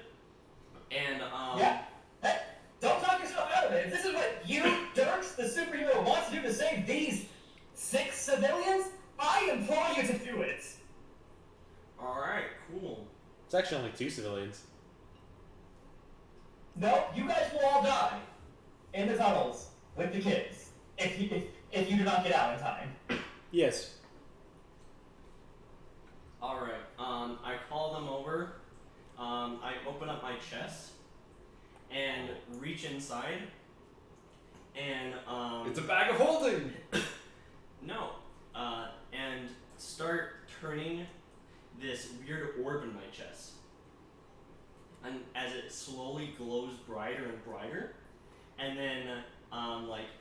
S2: And,
S1: Yeah. Hey, don't talk yourself out of it. If this is what you, Dirks, the superhero, wants to do to save these 6 civilians, I implore you to do it.
S2: Alright, cool.
S5: It's actually only 2 civilians.
S1: No, you guys will all die in the tunnels with the kids if you do not get out in time.
S5: Yes.
S2: Alright, I call them over. I open up my chest and reach inside. And,
S4: It's a bag of holding!
S2: no. And start turning this weird orb in my chest. And as it slowly glows brighter and brighter, and then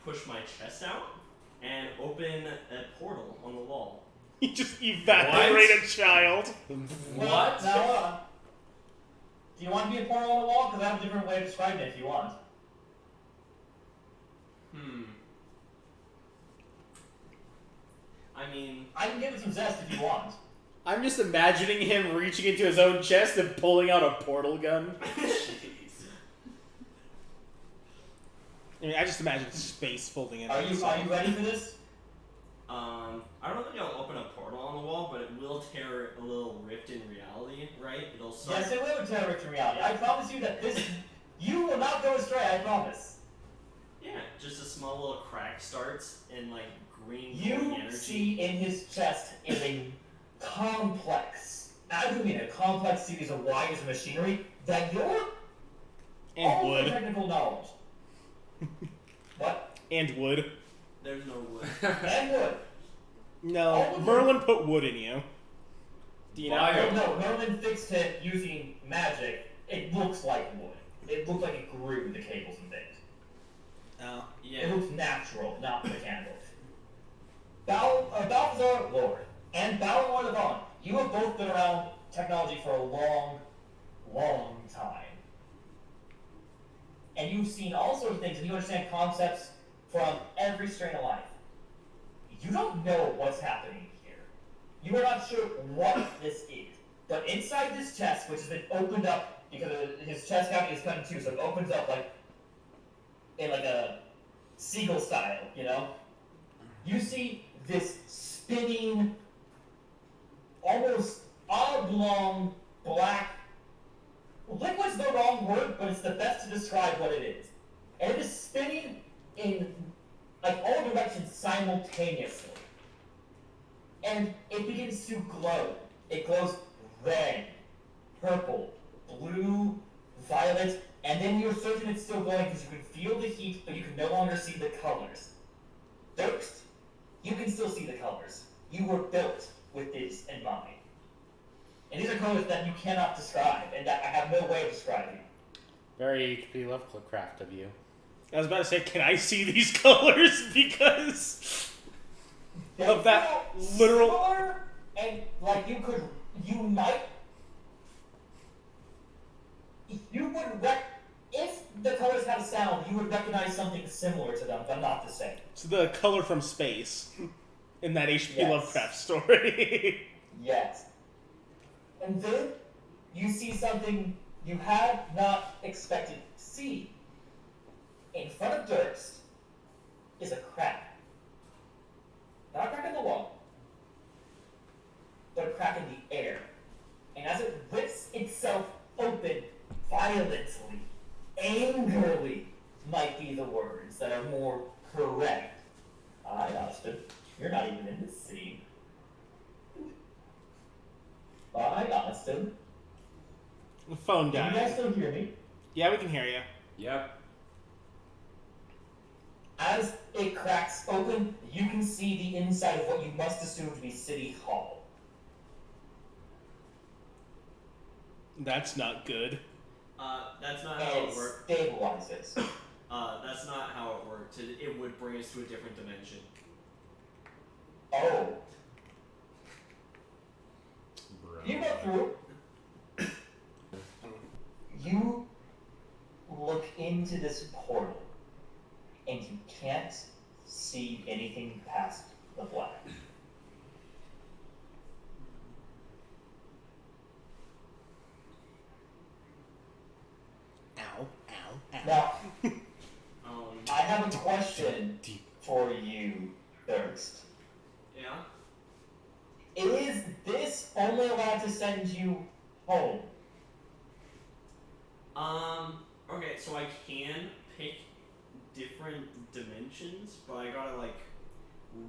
S2: push my chest out and open a portal on the wall.
S3: You just evaporate a child.
S4: What?
S1: Now, hold on. Do you want to be a portal on the wall? Because I have a different way of describing it if you want.
S2: I mean,
S1: I can give it some zest if you want.
S5: I'm just imagining him reaching into his own chest and pulling out a portal gun.
S3: I mean, I just imagine space folding in.
S1: Are you ready for this?
S2: I don't think I'll open a portal on the wall, but it will tear a little rift in reality, right? It'll start.
S1: Yes, it will tear rift in reality. I promise you that this, you will not go astray. I promise.
S2: Yeah, just a small little crack starts and green
S1: You
S2: glowing energy.
S1: see in his chest is a complex, I do mean a complex series of wires and machinery that you're
S3: And
S1: all the
S3: wood.
S1: technical knowledge. What?
S3: And wood.
S2: There's no wood.
S1: And wood.
S3: No, Merlin put wood in you. Do you know?
S4: Why?
S1: No, Merlin fixed it using magic. It looks like wood. It looked like it grew the cables and things.
S3: Oh.
S2: Yeah.
S1: It looks natural, not mechanical. Balthazar Lord and Balor the Vaughn, you have both been around technology for a long, long time. And you've seen all sorts of things, and you understand concepts from every strain of life. You don't know what's happening here. You are not sure what this is. But inside this chest, which has been opened up because his chest cavity is cut in two, so it opens up in a seagull style, you see this spinning almost oblong black. Liquid's the wrong word, but it's the best to describe what it is. And it is spinning in like all directions simultaneously. And it begins to glow. It glows red, purple, blue, violet, and then you're certain it's still glowing because you can feel the heat, but you can no longer see the colors. Durst, you can still see the colors. You were built with this in mind. And these are colors that you cannot describe, and that I have no way of describing.
S5: Very HP Lovecraft of you.
S3: I was about to say, can I see these colors? Because of that literal.
S1: Similar, and like you would if the colors had a sound, you would recognize something similar to them, but not the same.
S3: It's the color from space in that H.P.
S1: Yes.
S3: Lovecraft story.
S1: Yes. And then you see something you had not expected to see. In front of Durst is a crack. Not a crack in the wall, but a crack in the air. And as it rips itself open violently, angrily might be the words that are more correct. Austin, you're not even in this scene. Austin.
S3: The phone
S1: Can you guys
S3: died.
S1: still hear me?
S3: Yeah, we can hear you.
S4: Yep.
S1: As it cracks open, you can see the inside of what you must assume to be City Hall.
S3: That's not good.
S2: That's not
S1: And
S2: how
S1: it
S2: it worked.
S1: stabilizes.
S2: That's not how it worked. It would bring us to a different dimension.
S1: Oh. You go through. You look into this portal, and you can't see anything past the black.
S3: Ow, ow, ow.
S1: Now,
S2: Um,
S1: I have a question
S3: Deep.
S1: for you, Thirst.
S2: yeah.
S1: Is this only allowed to send you home?
S2: Okay, so I can pick different dimensions, but I gotta like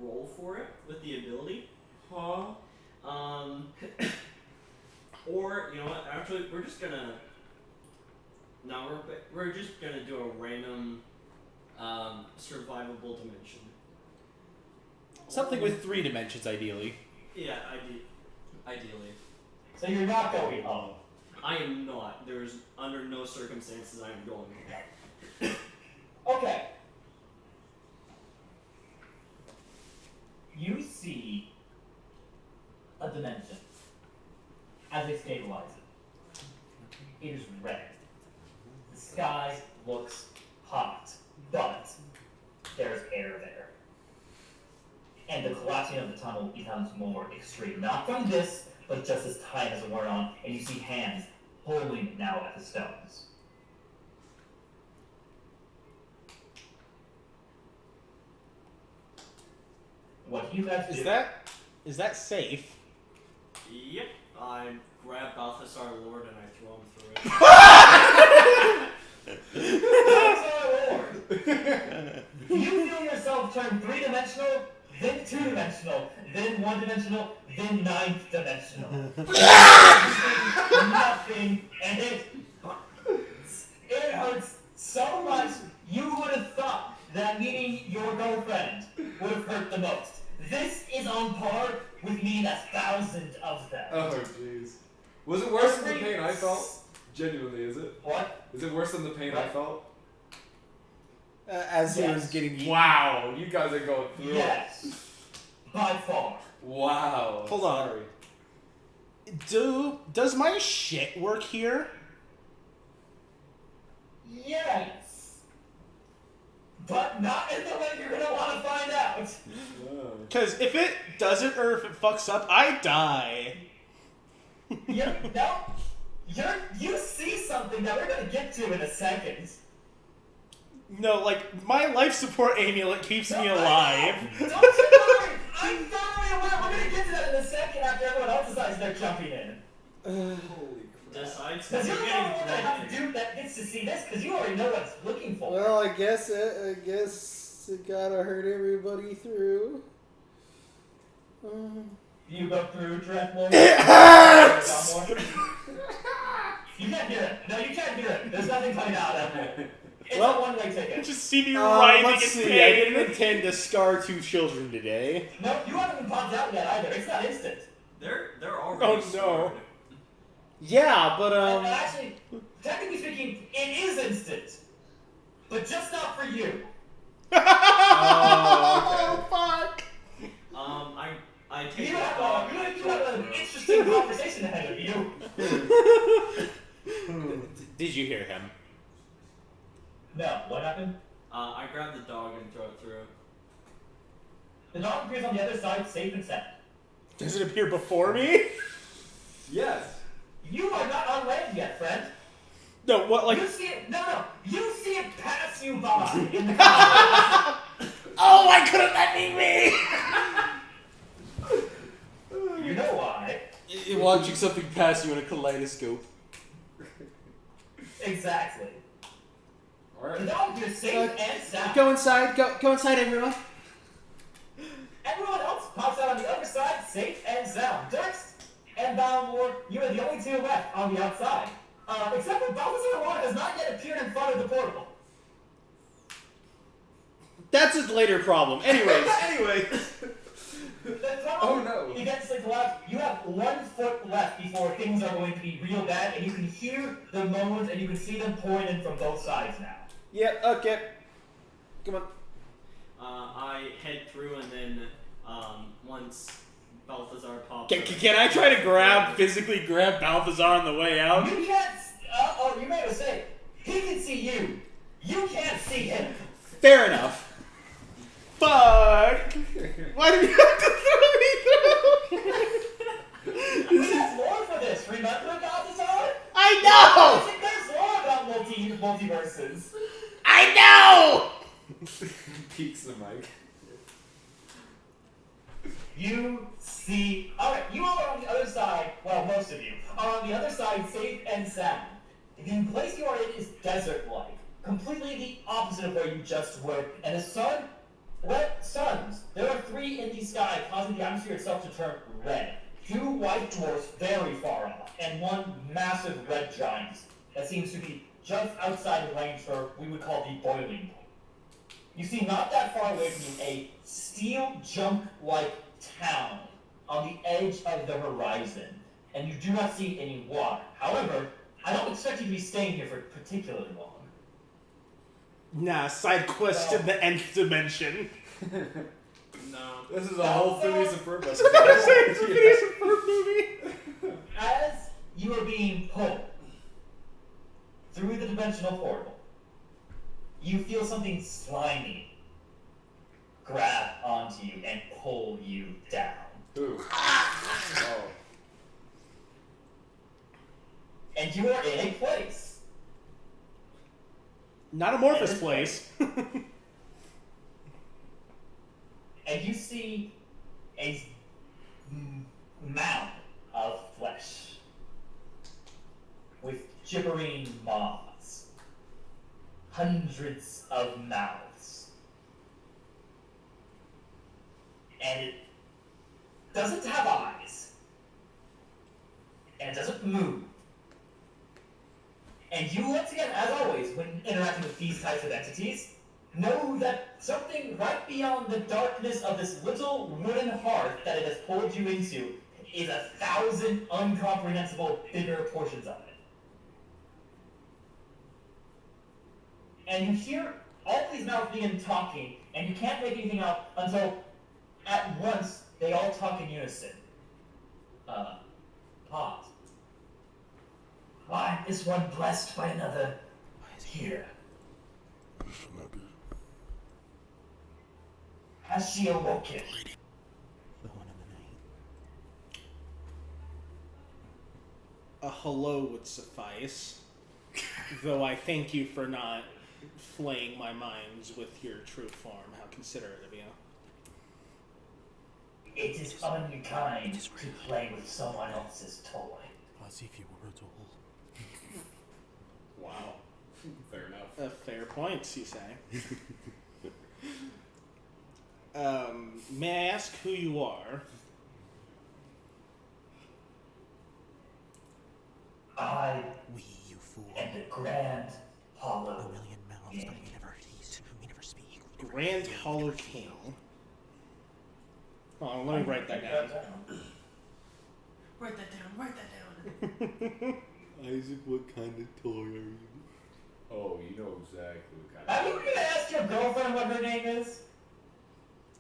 S2: roll for it with the ability.
S4: Huh?
S2: Or you know what? Actually, we're just gonna. No, we're just gonna do a random, survivable dimension.
S5: Something with 3 dimensions, ideally.
S2: Yeah, ideally.
S1: So you're not going home.
S2: I am not. There's under no circumstances I am going.
S1: Okay. You see a dimension as they stabilize it. It is red. The sky looks hot, but there's air there. And the collapsing of the tunnel becomes more extreme. Not from this, but just as time has worn on, and you see hands pulling now at the stones. What do you guys do?
S3: Is that safe?
S2: Yep. I grab Balthasar Lord and I throw him through it.
S1: Balthasar Lord! You feel yourself turn 3-dimensional, then 2-dimensional, then 1-dimensional, then 9th-dimensional. Nothing, and it hurts so much you would have thought that meeting your girlfriend would have hurt the most. This is on par with meeting 1,000 of them.
S4: Oh, jeez. Was it worse than the pain I felt? Genuinely, is it?
S1: What?
S4: Is it worse than the pain I felt?
S5: As he
S1: Yes.
S5: was getting eaten.
S4: Wow, you guys are going through
S1: Yes. By far.
S4: it. Wow.
S3: Hold on.
S4: Sorry.
S3: Does my shit work here?
S1: Yes. But not in the way you're gonna want to find out.
S4: Oh.
S3: Because if it doesn't or if it fucks up, I die.
S1: You see something that we're gonna get to in a second.
S3: No, like, my life support amulet keeps me alive.
S1: Don't you worry! I'm thoroughly we're gonna get to that in a second after everyone else decides they're jumping in.
S4: Holy crap.
S2: Decides
S1: Because
S2: you're
S1: you're the
S2: getting
S1: only one that
S2: thrown
S1: has to
S2: here.
S1: do that gets to see this, because you already know what it's looking for.
S5: Well, I guess it gotta hurt everybody through.
S1: You go through Dreadmore.
S5: It hurts!
S1: You can't hear it. No, you can't hear it. There's nothing coming out of it. It's
S5: Well,
S1: a one-way ticket.
S3: Just see me writhing
S5: let's
S3: in
S5: see.
S3: pain.
S5: I didn't intend to scar 2 children today.
S1: No, you haven't been popped out yet either. It's not instant.
S2: They're already
S3: Oh, no.
S2: scarred.
S5: Yeah, but
S1: And actually, technically speaking, it is instant. But just not for you.
S5: Oh,
S3: fuck!
S2: I take
S1: You
S2: the
S1: have,
S2: dog
S1: you
S2: and I
S1: have, you
S2: throw
S1: have
S2: it
S1: an
S2: through.
S1: interesting conversation ahead of you.
S5: Did you hear him?
S1: No, what happened?
S2: I grab the dog and throw it through.
S1: The dog appears on the other side, safe and sound.
S3: Does it appear before me?
S4: Yes.
S1: You are not on land yet, friend.
S3: No, what, like...
S1: You see it. No. You see it pass you by in the
S3: Oh, why couldn't that be me?
S1: You know why?
S5: You're watching something pass you in a kaleidoscope.
S1: Exactly. The
S4: Alright.
S1: dog appears safe and sound.
S5: Go inside. Go inside, everyone.
S1: Everyone else pops out on the other side, safe and sound. Dex and Balmore, you are the only two left on the outside. Except for Balthazar One has not yet appeared in front of the portal.
S5: That's a later problem. Anyways.
S1: The tunnel
S4: Oh, no.
S1: eventually collapsed. You have 1 foot left before things are going to be real bad, and you can hear the moans and you can see them pouring in from both sides now.
S5: Yeah, okay. Come on.
S2: I head through and then once Balthazar pops.
S5: Can I try to physically grab Balthazar on the way out?
S1: You can't. You made a mistake. He can see you. You can't see him.
S5: Fair enough. Fuck! Why did you have to throw me through?
S1: We have lore for this. Remember, Balthazar?
S5: I know!
S1: There's lore about multiverses.
S5: I know!
S4: Peeks the mic.
S1: You see. Alright, you all are on the other side. Well, most of you are on the other side, safe and sound. The place you are in is desert-like. Completely the opposite of where you just were. And the sun. Red suns. There are 3 in the sky, causing the atmosphere itself to turn red. 2 white dwarfs very far off, and 1 massive red giant that seems to be just outside the range for we would call the boiling point. You see not that far away from you a steel junk-like town on the edge of the horizon, and you do not see any water. However, I don't expect you to be staying here for particularly long.
S3: Nah, side quest in the nth dimension.
S2: No.
S4: This is a whole Phineas and Ferb lesson.
S3: It's a Phineas and Ferb movie.
S1: As you are being pulled through the dimensional portal, you feel something slimy grab onto you and pull you down.
S4: Ooh. Oh.
S1: And you are in a place.
S3: Not amorphous place.
S1: And you see a mound of flesh with gibbering maws, hundreds of mouths, and it doesn't have eyes, and it doesn't move. And you, once again, as always, when interacting with these types of entities, know that something right beyond the darkness of this little wooden hearth that it has pulled you into is 1,000 incomprehensible bigger portions of it. And you hear all these mouths begin talking, and you can't make anything out until at once they all talk in unison. Pause. Why is one blessed by another here? Has she awoken?
S3: A hello would suffice. Though I thank you for not flaying my minds with your true form. How considerate of you.
S1: It is unkind to play with someone else's toy.
S7: As if you were a doll.
S4: Wow. Fair enough.
S3: Fair points, you say. May I ask who you are?
S1: I
S7: We, you fool.
S1: am the Grand
S7: A
S1: Hollow.
S7: million mouths, but we never eat. We never speak. We never
S3: Grand
S7: feel, we
S3: Hollow
S7: never
S3: King.
S7: feel.
S3: Oh, let me write that down.
S2: Write that down. Write that down.
S8: Isaac, what kind of toy are you?
S4: Oh, you know exactly what kind
S1: Are you gonna ask your girlfriend what her name is?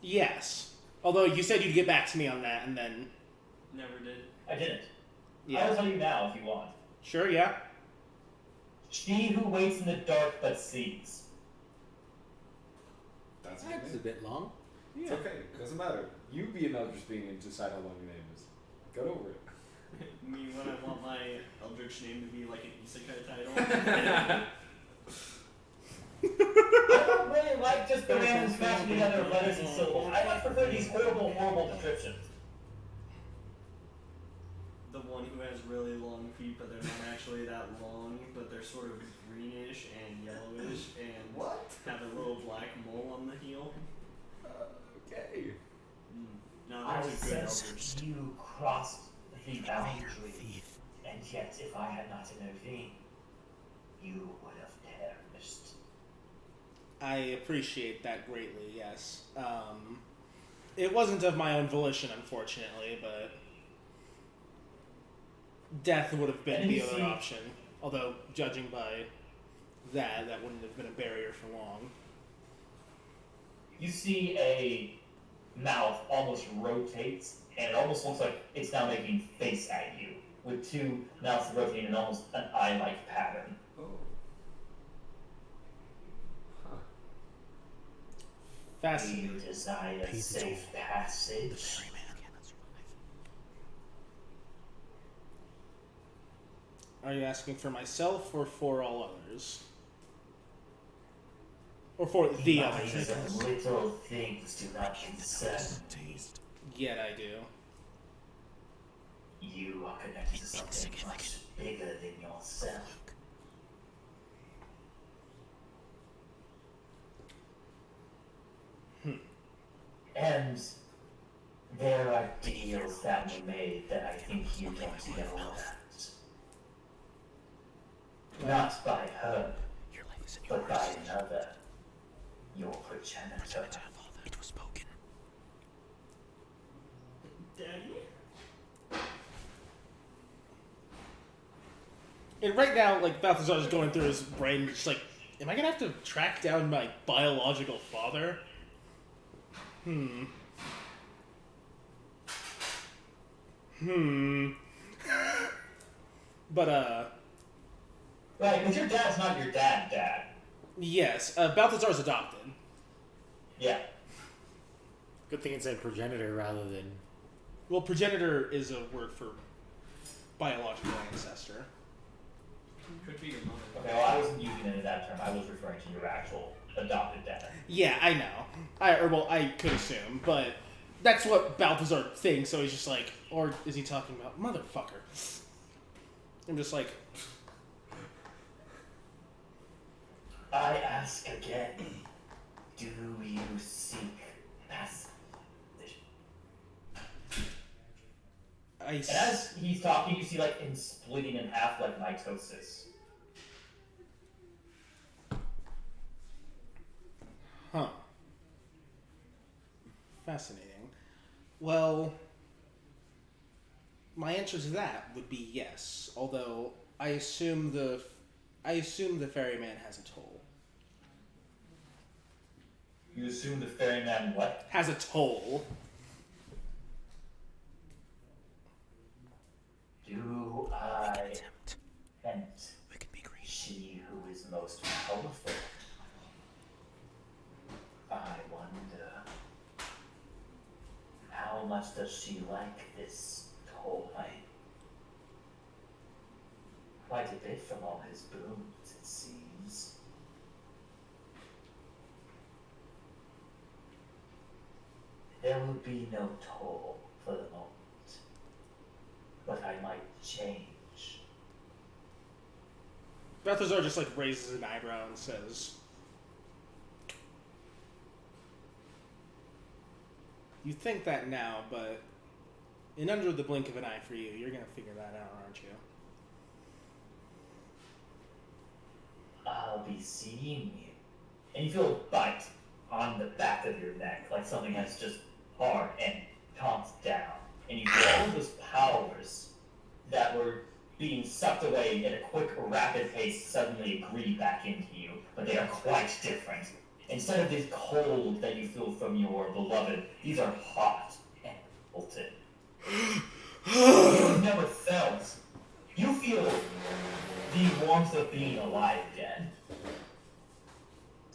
S3: Yes. Although you said you'd get back to me on that, and then...
S2: Never did.
S1: I didn't. I
S3: Yeah.
S1: will tell you now if you want.
S3: Sure, yeah.
S1: She who waits in the dark but sees.
S4: That's
S8: That's a
S4: it.
S8: bit long.
S4: It's okay. Doesn't matter. You be an Eldritch being and decide how long your name is. Get over it.
S2: Me when I want my Eldritch name to be like an isekai title.
S1: I don't really like just the random smashing together of letters and syllables. I much prefer these horrible, horrible descriptions.
S2: The one who has really long feet, but they're not actually that long, but they're sort of greenish and yellowish and
S4: What?
S2: have a little black mole on the heel.
S4: Okay.
S2: No,
S1: I
S2: there's a good
S1: sensed
S2: Eldritch.
S1: you crossed the
S7: Invader,
S1: boundary,
S7: thief.
S1: and yet if I had not intervened, you would have perished.
S3: I appreciate that greatly, yes. It wasn't of my own volition, unfortunately, but... death would have been
S1: And
S3: the
S1: you
S3: other
S1: see-
S3: option. Although, judging by that, that wouldn't have been a barrier for long.
S1: You see a mouth almost rotates, and it almost looks like it's now making face at you, with two mouths rotating in almost an eye-like pattern.
S4: Oh. Huh.
S1: Do you
S3: Fascinating.
S1: desire
S7: Pay the
S1: safe
S7: toll.
S1: passage?
S7: The ferryman cannot survive.
S3: Are you asking for myself or for all others? Or for the others?
S1: Bodies of little things do not concern me.
S7: Taste.
S3: Yet I do.
S1: You are connected to something much bigger than yourself. And there are deals that were made that I think you don't know about. Not by her,
S7: Your life is in your
S1: but by
S7: hands.
S1: another. Your progenitor.
S7: It was spoken.
S2: Daddy?
S3: And right now, like, Balthazar's going through his brain, just like, am I gonna have to track down my biological father? But,
S1: Right, because your dad's not your dad.
S3: yes, Balthazar's adopted.
S1: Yeah.
S8: Good thing it said progenitor rather than.
S3: Well, progenitor is a word for biological ancestor.
S2: Could be your mother.
S1: Okay, well, I wasn't using it in that term. I was referring to your actual adopted dad.
S3: Yeah, I know. I could assume, but that's what Balthazar thinks, so he's just like, or is he talking about motherfucker? I'm just like,
S1: I ask again, do you seek passage?
S3: I
S1: And as he's talking, you see like him splitting in half like mitosis.
S3: Huh. Fascinating. Well, my answer to that would be yes. Although I assume the ferryman has a toll.
S1: You assume the ferryman what?
S3: Has a toll.
S1: Do I
S7: Attempt.
S1: hint
S7: We can be green.
S1: she who is most powerful? I wonder, how much does she like this toy? Quite a bit from all his boons, it seems. There will would be no toll for the moment. But I might change.
S3: Balthazar just like raises an eyebrow and says, "You think that now, but in under the blink of an eye for you, you're gonna figure that out, aren't you?"
S1: I'll be seeing you. And you feel a bite on the back of your neck, like something has just hard and chomped down. And you feel all of those powers that were being sucked away at a quick, rapid pace suddenly agree back into you, but they are quite different. Instead of this cold that you feel from your beloved, these are hot and molten. You've never felt. You feel the warmth of being alive again.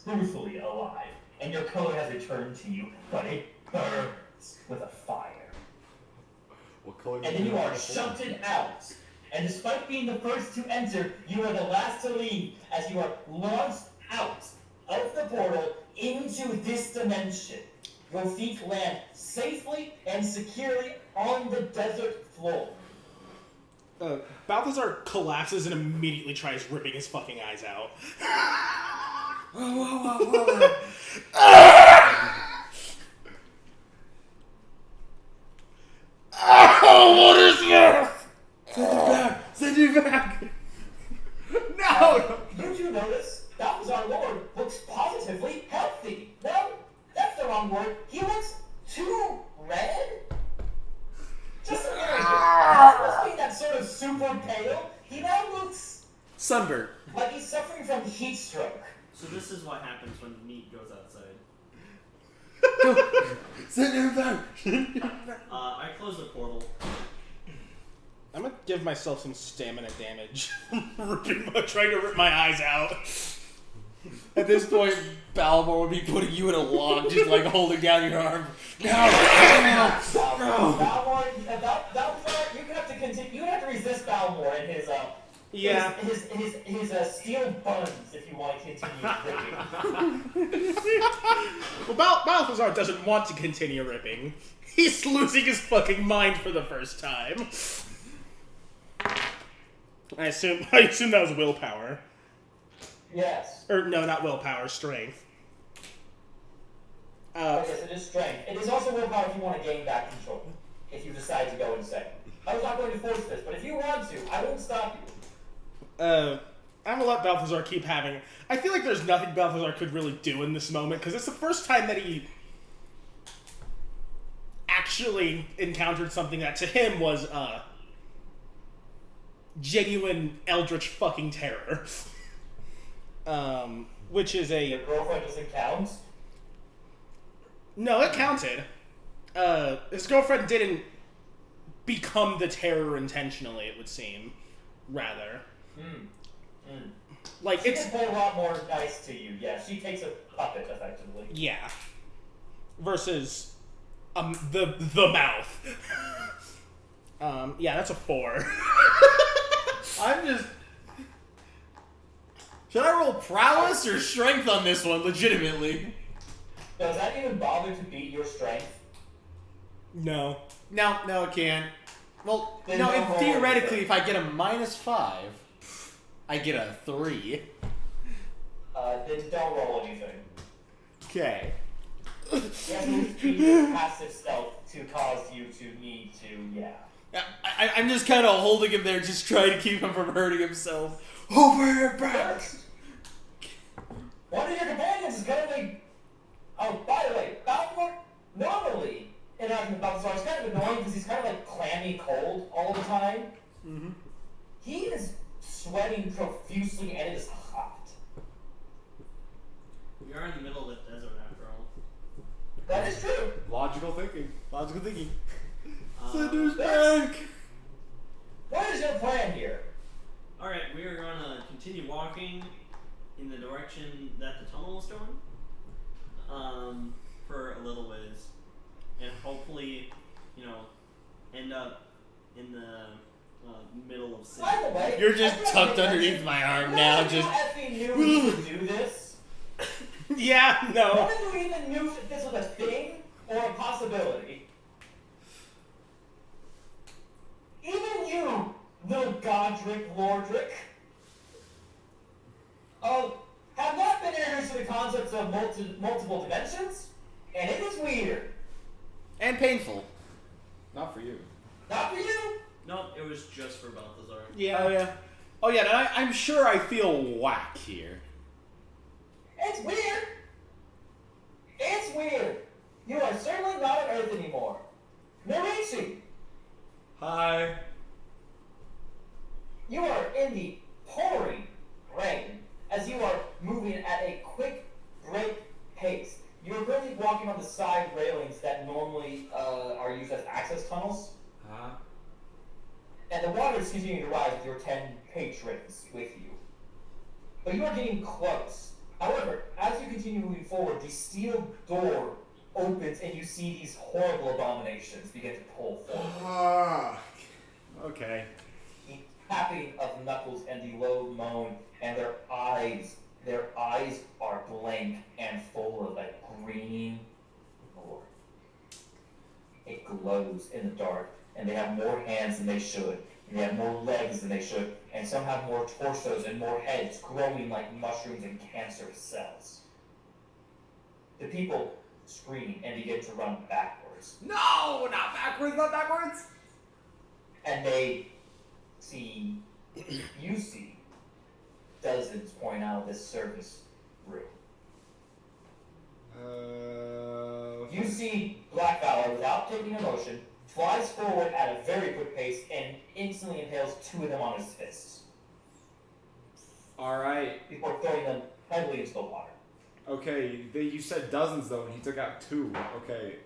S1: Truthfully alive. And your color has returned to you, but it burns with a fire.
S4: What color?
S1: And then you are shunted out. And despite being the first to enter, you are the last to leave as you are launched out of the portal into this dimension. Your feet land safely and securely on the desert floor.
S3: Balthazar collapses and immediately tries ripping his fucking eyes out.
S5: Oh, what is this? Send you back! No!
S1: You do notice Balthazar Lord looks positively healthy. No, that's the wrong word. He looks too red? Just a little bit. Instead of being that sort of super pale, he now looks
S5: Sunburn.
S1: like he's suffering from heat stroke.
S2: So this is what happens when meat goes outside.
S5: Send him back!
S2: I close the portal.
S3: I'm gonna give myself some stamina damage. Trying to rip my eyes out.
S5: At this point, Balmor would be putting you in a log, just like holding down your arm. No!
S1: Balmor, you're gonna have to continue. You're gonna have to resist Balmor and his
S3: Yeah.
S1: his steel buns if you want to continue ripping.
S3: Well, Balthazar doesn't want to continue ripping. He's losing his fucking mind for the first time. I assume that was willpower.
S1: Yes.
S3: Or no, not willpower, strength.
S1: Yes, it is strength. It is also willpower if you want to gain back control. If you decide to go insane. I was not going to force this, but if you want to, I won't stop you.
S3: I'm gonna let Balthazar keep having. I feel like there's nothing Balthazar could really do in this moment because it's the first time that he actually encountered something that to him was genuine eldritch fucking terror. Which is
S1: Your girlfriend doesn't count?
S3: No, it counted. His girlfriend didn't become the terror intentionally, it would seem. Rather. Like,
S1: She
S3: it's...
S1: can play a lot more nice to you, yeah. She takes a puppet, effectively.
S3: Yeah. Versus the mouth. Yeah, that's a 4.
S5: I'm just... Should I roll prowess or strength on this one, legitimately?
S1: Does that even bother to beat your strength?
S3: No.
S5: No, it can't. Well,
S1: Then
S5: no,
S1: don't
S5: and
S1: roll
S5: theoretically,
S1: anything.
S5: if I get a -5, I get a 3.
S1: Then don't roll anything.
S5: Okay.
S1: You have to use your passive stealth to cause you to need to, yeah.
S5: I'm just kind of holding him there, just trying to keep him from hurting himself. Over your back!
S1: First, one of your companions is currently... Oh, by the way, Balmor, normally, interacting with Balthazar is kind of annoying because he's kind of like clammy cold all the time.
S5: Mm-hmm.
S1: He is sweating profusely and it is hot.
S2: We are in the middle of the desert after all.
S1: That is true.
S5: Logical thinking.
S2: Sender's
S5: back!
S1: What is your plan here?
S2: Alright, we are going to continue walking in the direction that the tunnel is going. For a little ways. And hopefully, end up in the middle of city.
S1: By the way,
S5: You're just
S1: I forgot
S5: tucked
S1: to
S5: underneath
S1: mention,
S5: my arm
S1: none
S5: now,
S1: of you
S5: just...
S1: effing knew you could do this.
S3: Yeah,
S1: None
S3: no.
S1: of you even knew that this was a thing. or a possibility. Even you, little Godric Lordric, have not been introduced to the concepts of multiple dimensions, and it is weird.
S5: And painful.
S4: Not for you.
S1: Not for you.
S2: No, it was just for Balthazar.
S5: Yeah. Oh yeah. Oh yeah. And I'm sure I feel whack here.
S1: It's weird. It's weird. You are certainly not on Earth anymore. Narichi,
S4: Hi.
S1: you are in the pouring rain as you are moving at a quick break pace. You are currently walking on the side railings that normally are used as access tunnels.
S4: Huh?
S1: And the water is continuing to rise with your 10 patrons with you. But you are getting close. However, as you continue moving forward, the steel door opens and you see these horrible abominations begin to pull forward.
S5: Okay.
S1: The tapping of knuckles and the low moan, and their eyes are blank and full of a green glory. It glows in the dark, and they have more hands than they should, and they have more legs than they should, and some have more torsos and more heads growing like mushrooms and cancerous cells. The people scream and begin to run backwards,
S4: No, not backwards, not backwards.
S1: and they see, you see, dozens pouring out of this service room. You see Black Valor, without taking a motion, flies forward at a very quick pace and instantly impales two of them on his fists
S4: All right.
S1: before throwing them heavily into the water.
S4: Okay. You said dozens though, and he took out 2. Okay.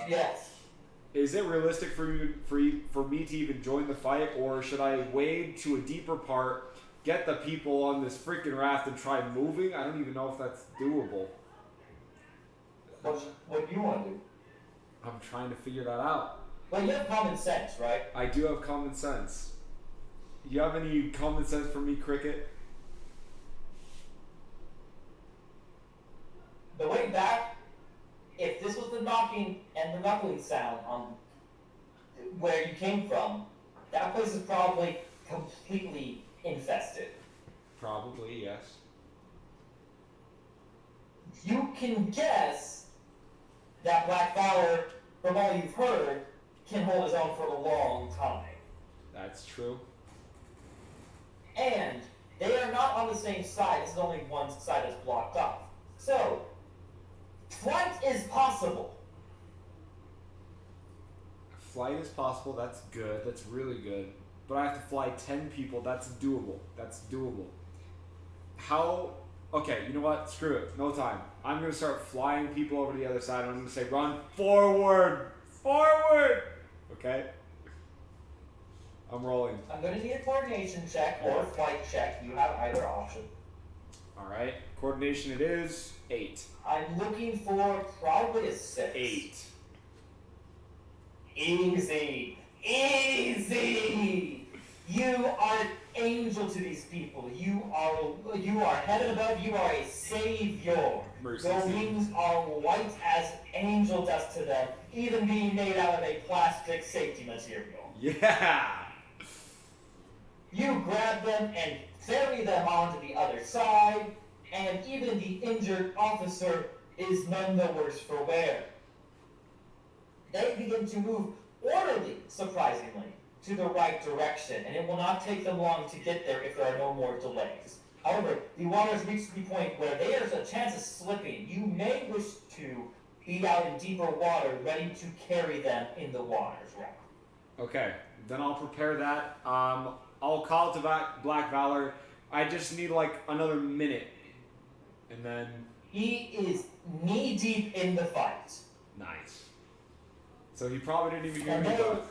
S1: Yes.
S4: Is it realistic for me to even join the fight, or should I wade to a deeper part, get the people on this freaking raft, and try moving? I don't even know if that's doable.
S1: What do you want to do?
S4: I'm trying to figure that out.
S1: Well, you have common sense, right?
S4: I do have common sense. You have any common sense for me, Cricket?
S1: The way back, if this was the knocking and the knuckling sound on where you came from, that place is probably completely infested.
S4: Probably, yes.
S1: You can guess that Black Valor, from all you've heard, can hold his own for a long time.
S4: That's true.
S1: And they are not on the same side. This is only one side that's blocked off. So, flight is possible.
S4: Flight is possible, that's good, that's really good. But I have to fly 10 people, that's doable. That's doable. How... Okay, you know what? Screw it. No time. I'm going to start flying people over to the other side, and I'm going to say, run forward! Forward! Okay? I'm rolling.
S1: I'm going to need a coordination check or a flight check. You have either option.
S4: Alright, coordination it is. 8.
S1: I'm looking for probably a 6.
S4: 8.
S1: Easy. Easy! You are an angel to these people. You are heaven above. You are a savior.
S4: Mercy.
S1: Your wings are white as angel dust to them, even being made out of a plastic safety material.
S4: Yeah!
S1: You grab them and ferry them onto the other side, and even the injured officer is none the worse for wear. They begin to move orderly, surprisingly, to the right direction, and it will not take them long to get there if there are no more delays. However, the water has reached the point where there's a chance of slipping. You may wish to be out in deeper water, ready to carry them in the waters round.
S4: Okay, then I'll prepare that. I'll call to Black Valor. I just need like another minute. And then...
S1: He is knee-deep in the fight.
S4: Nice. So he probably didn't even hear
S1: And
S4: me,
S1: they,
S4: but...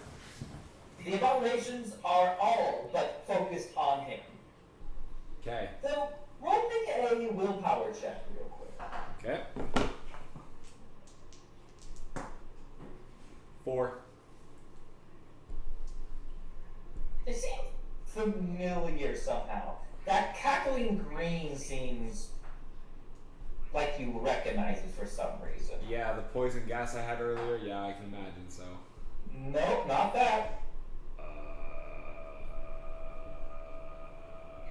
S1: the abominations are all but focused on him.
S4: Okay.
S1: So, roll me a willpower check real quick.
S4: Okay. 4.
S1: It seems familiar somehow. That cackling green seems like like you recognize it for some reason.
S4: Yeah, the poison gas I had earlier. Yeah, I can imagine. So.
S1: Nope, not that.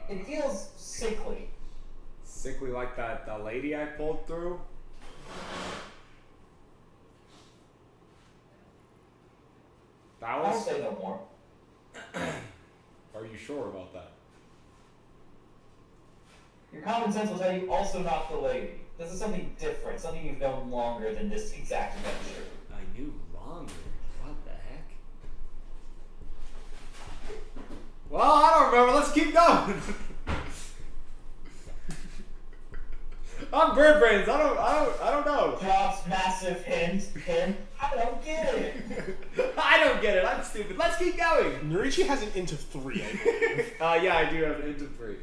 S1: It feels sickly.
S4: Sickly like that lady I pulled through. That
S1: I'll
S4: was.
S1: say no more.
S4: Are you sure about that?
S1: Your common sense will tell you also not the lady. This is something different, something you've known longer than this exact adventure.
S4: I knew longer. What the heck? Well, I don't remember. Let's keep going. I'm bird brains. I don't know.
S1: Drops massive hint. I don't get it.
S4: I don't get it. I'm stupid. Let's keep going.
S3: Norichi has an int of 3, I believe.
S4: Yeah, I do have an int of 3.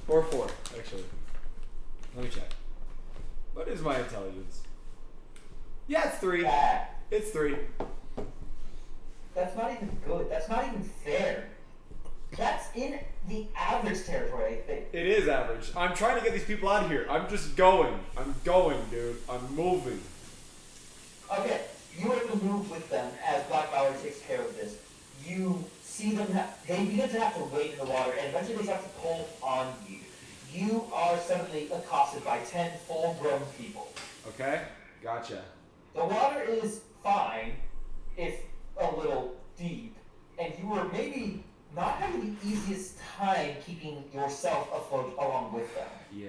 S4: Or 4, actually. Let me check. What is my intelligence? Yeah, it's 3.
S1: Bad.
S4: It's 3.
S1: That's not even good. That's not even fair. That's in the average territory, I think.
S4: It is average. I'm trying to get these people out of here. I'm just going. I'm going, dude. I'm moving.
S1: Okay, you are to move with them as Black Valor takes care of this. You see them, they begin to have to wade in the water, and eventually they start to pull on you. You are suddenly accosted by 10 full-grown people.
S4: Okay? Gotcha.
S1: The water is fine, if a little deep, and you are maybe not having the easiest time keeping yourself afloat along with them.
S4: Yeah,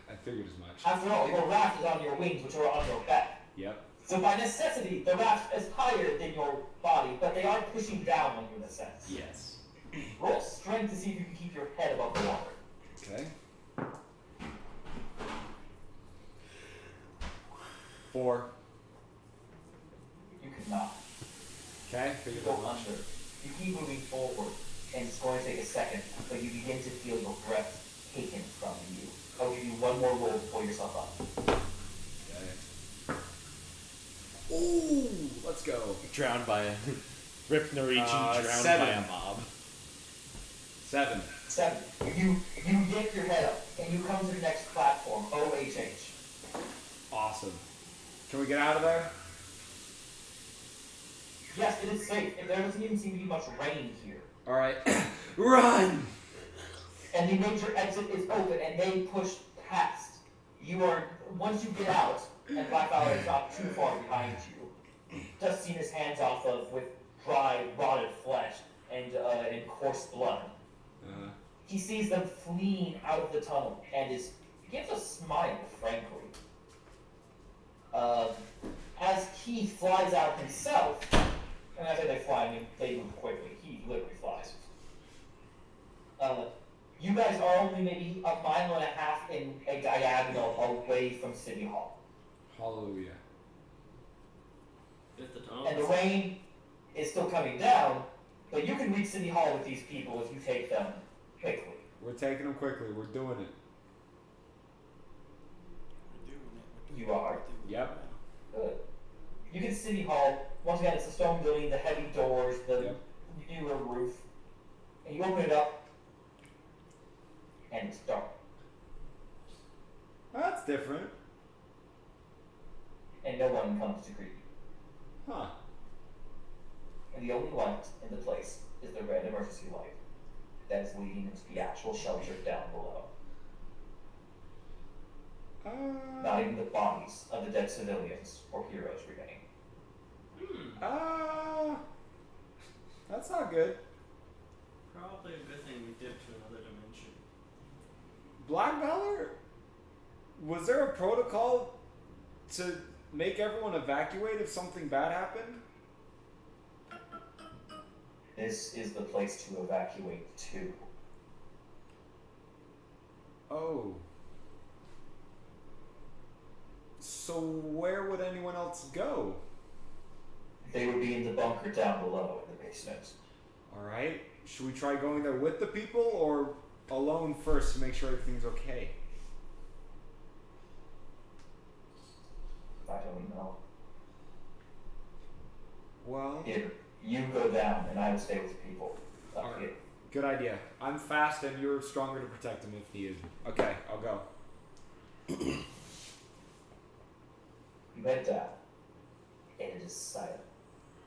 S4: I figured as much.
S1: After all, your raft is on your wings, which are on your back.
S4: Yep.
S1: So by necessity, the raft is higher than your body, but they are pushing down on you in a sense.
S4: Yes.
S1: Roll strength to see if you can keep your head above the water.
S4: Okay. 4.
S1: You could not.
S4: Okay,
S1: You
S4: figured
S1: go
S4: as much.
S1: under. You keep moving forward, and it's going to take a second, but you begin to feel your breath taken from you. I'll give you one more roll to pull yourself up.
S4: Okay. Ooh, let's go.
S3: Drowned by a... Rip Norichi, drowned
S4: 7.
S3: by a mob.
S4: 7.
S1: 7. You yank your head up, and you come to the next platform, OHH.
S4: Awesome. Can we get out of there?
S1: Yes, it is safe. There doesn't even seem to be much rain here.
S4: Alright. Run!
S1: And the major exit is open, and they push past. You are, once you get out, and Black Valor is not too far behind you, just seen his hands off of with dry, rotted flesh and coarse blood. He sees them fleeing out of the tunnel, and gives a smile, frankly. As he flies out himself, and I say they fly, I mean they move quickly. He literally flies. You guys are only maybe a mile and a half in a diagonal away from City Hall.
S4: Hallelujah.
S2: If the tunnel.
S1: And the rain is still coming down, but you can reach City Hall with these people if you take them quickly.
S4: We're taking them quickly. We're doing it.
S1: You are.
S4: Yep.
S1: Good. You get City Hall. Once again, it's a stone building, the heavy doors, the newer roof. And you open it up, and it's dark.
S4: That's different.
S1: And no one comes to greet you.
S4: Huh.
S1: And the only light in the place is the red emergency light that is leading into the actual shelter down below. Not even the bodies of the dead civilians or heroes remain.
S4: That's not good.
S2: Probably a good thing we dipped to another dimension.
S4: Black Valor? Was there a protocol to make everyone evacuate if something bad happened?
S1: This is the place to evacuate to.
S4: Oh. So where would anyone else go?
S1: They would be in the bunker down below in the basement.
S4: Alright. Should we try going there with the people or alone first to make sure everything's okay?
S1: I don't know.
S4: Well,
S1: Here, you go down and I will stay with the people up
S4: Alright.
S1: here.
S4: good idea. I'm fast and you're stronger to protect them if needed. Okay, I'll go.
S1: head down, and it is silent.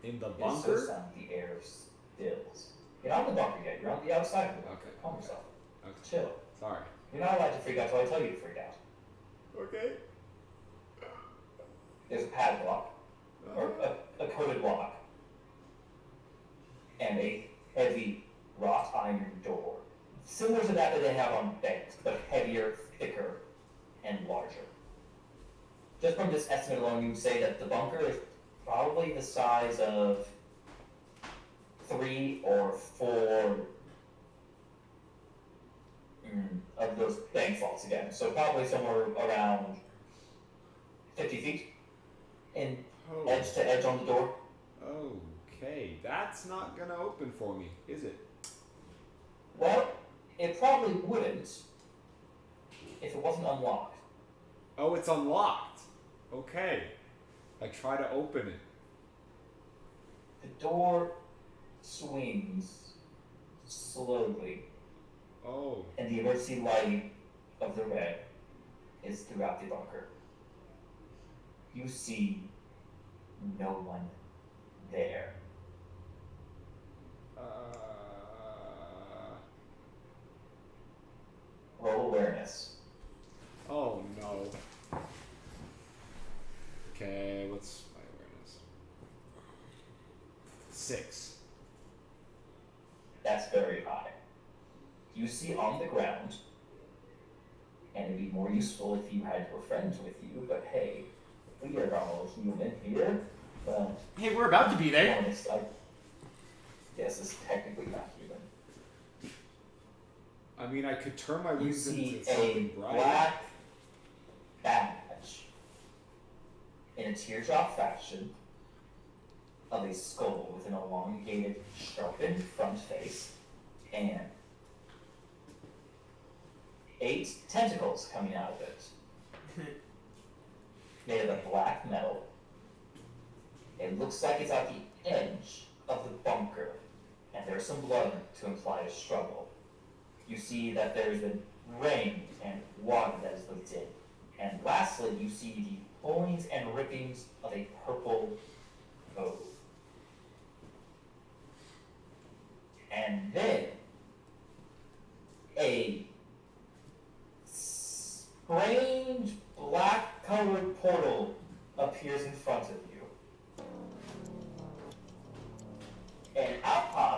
S4: In the
S1: It is so
S4: bunker?
S1: silent the air stills. You're not in the bunker yet. You're on the outside of it.
S4: Okay.
S1: Calm yourself.
S4: Okay.
S1: Chill.
S4: Sorry.
S1: You're not allowed to freak out until I tell you to freak out.
S4: Okay.
S1: There's a padlock, or a coded lock, and a heavy wrought iron door. Similar to that they have on banks, but heavier, thicker, and larger. Just from this estimate alone, you would say that the bunker is probably the size of 3 or 4 of those bank vaults again. So probably somewhere around 50 feet in edge to edge on the door.
S4: Okay, that's not gonna open for me, is it?
S1: Well, it probably wouldn't if it wasn't unlocked.
S4: Oh, it's unlocked. Okay. I try to open it.
S1: The door swings slowly,
S4: Oh.
S1: and the emergency light of the red is throughout the bunker. You see no one there. Roll awareness.
S4: Oh no. Okay, what's my awareness? 6.
S1: That's very high. You see on the ground, and it'd be more useful if you had your friends with you, but hey, we are all human here. Well,
S5: Hey, we're about to be
S1: to be
S5: there.
S1: honest, I guess it's technically not human.
S4: I mean, I could turn my
S1: You
S4: wings
S1: see
S4: into
S1: a
S4: something bright.
S1: black badge in a teardrop fashion of a skull with an elongated, sharpened front face and 8 tentacles coming out of it. Made of a black metal. It looks like it's at the edge of the bunker, and there's some blood to imply a struggle. You see that there's been rain and water that has leaked in. And lastly, you see the pullings and rippings of a purple robe. And then a strange black colored portal appears in front of you. And out pops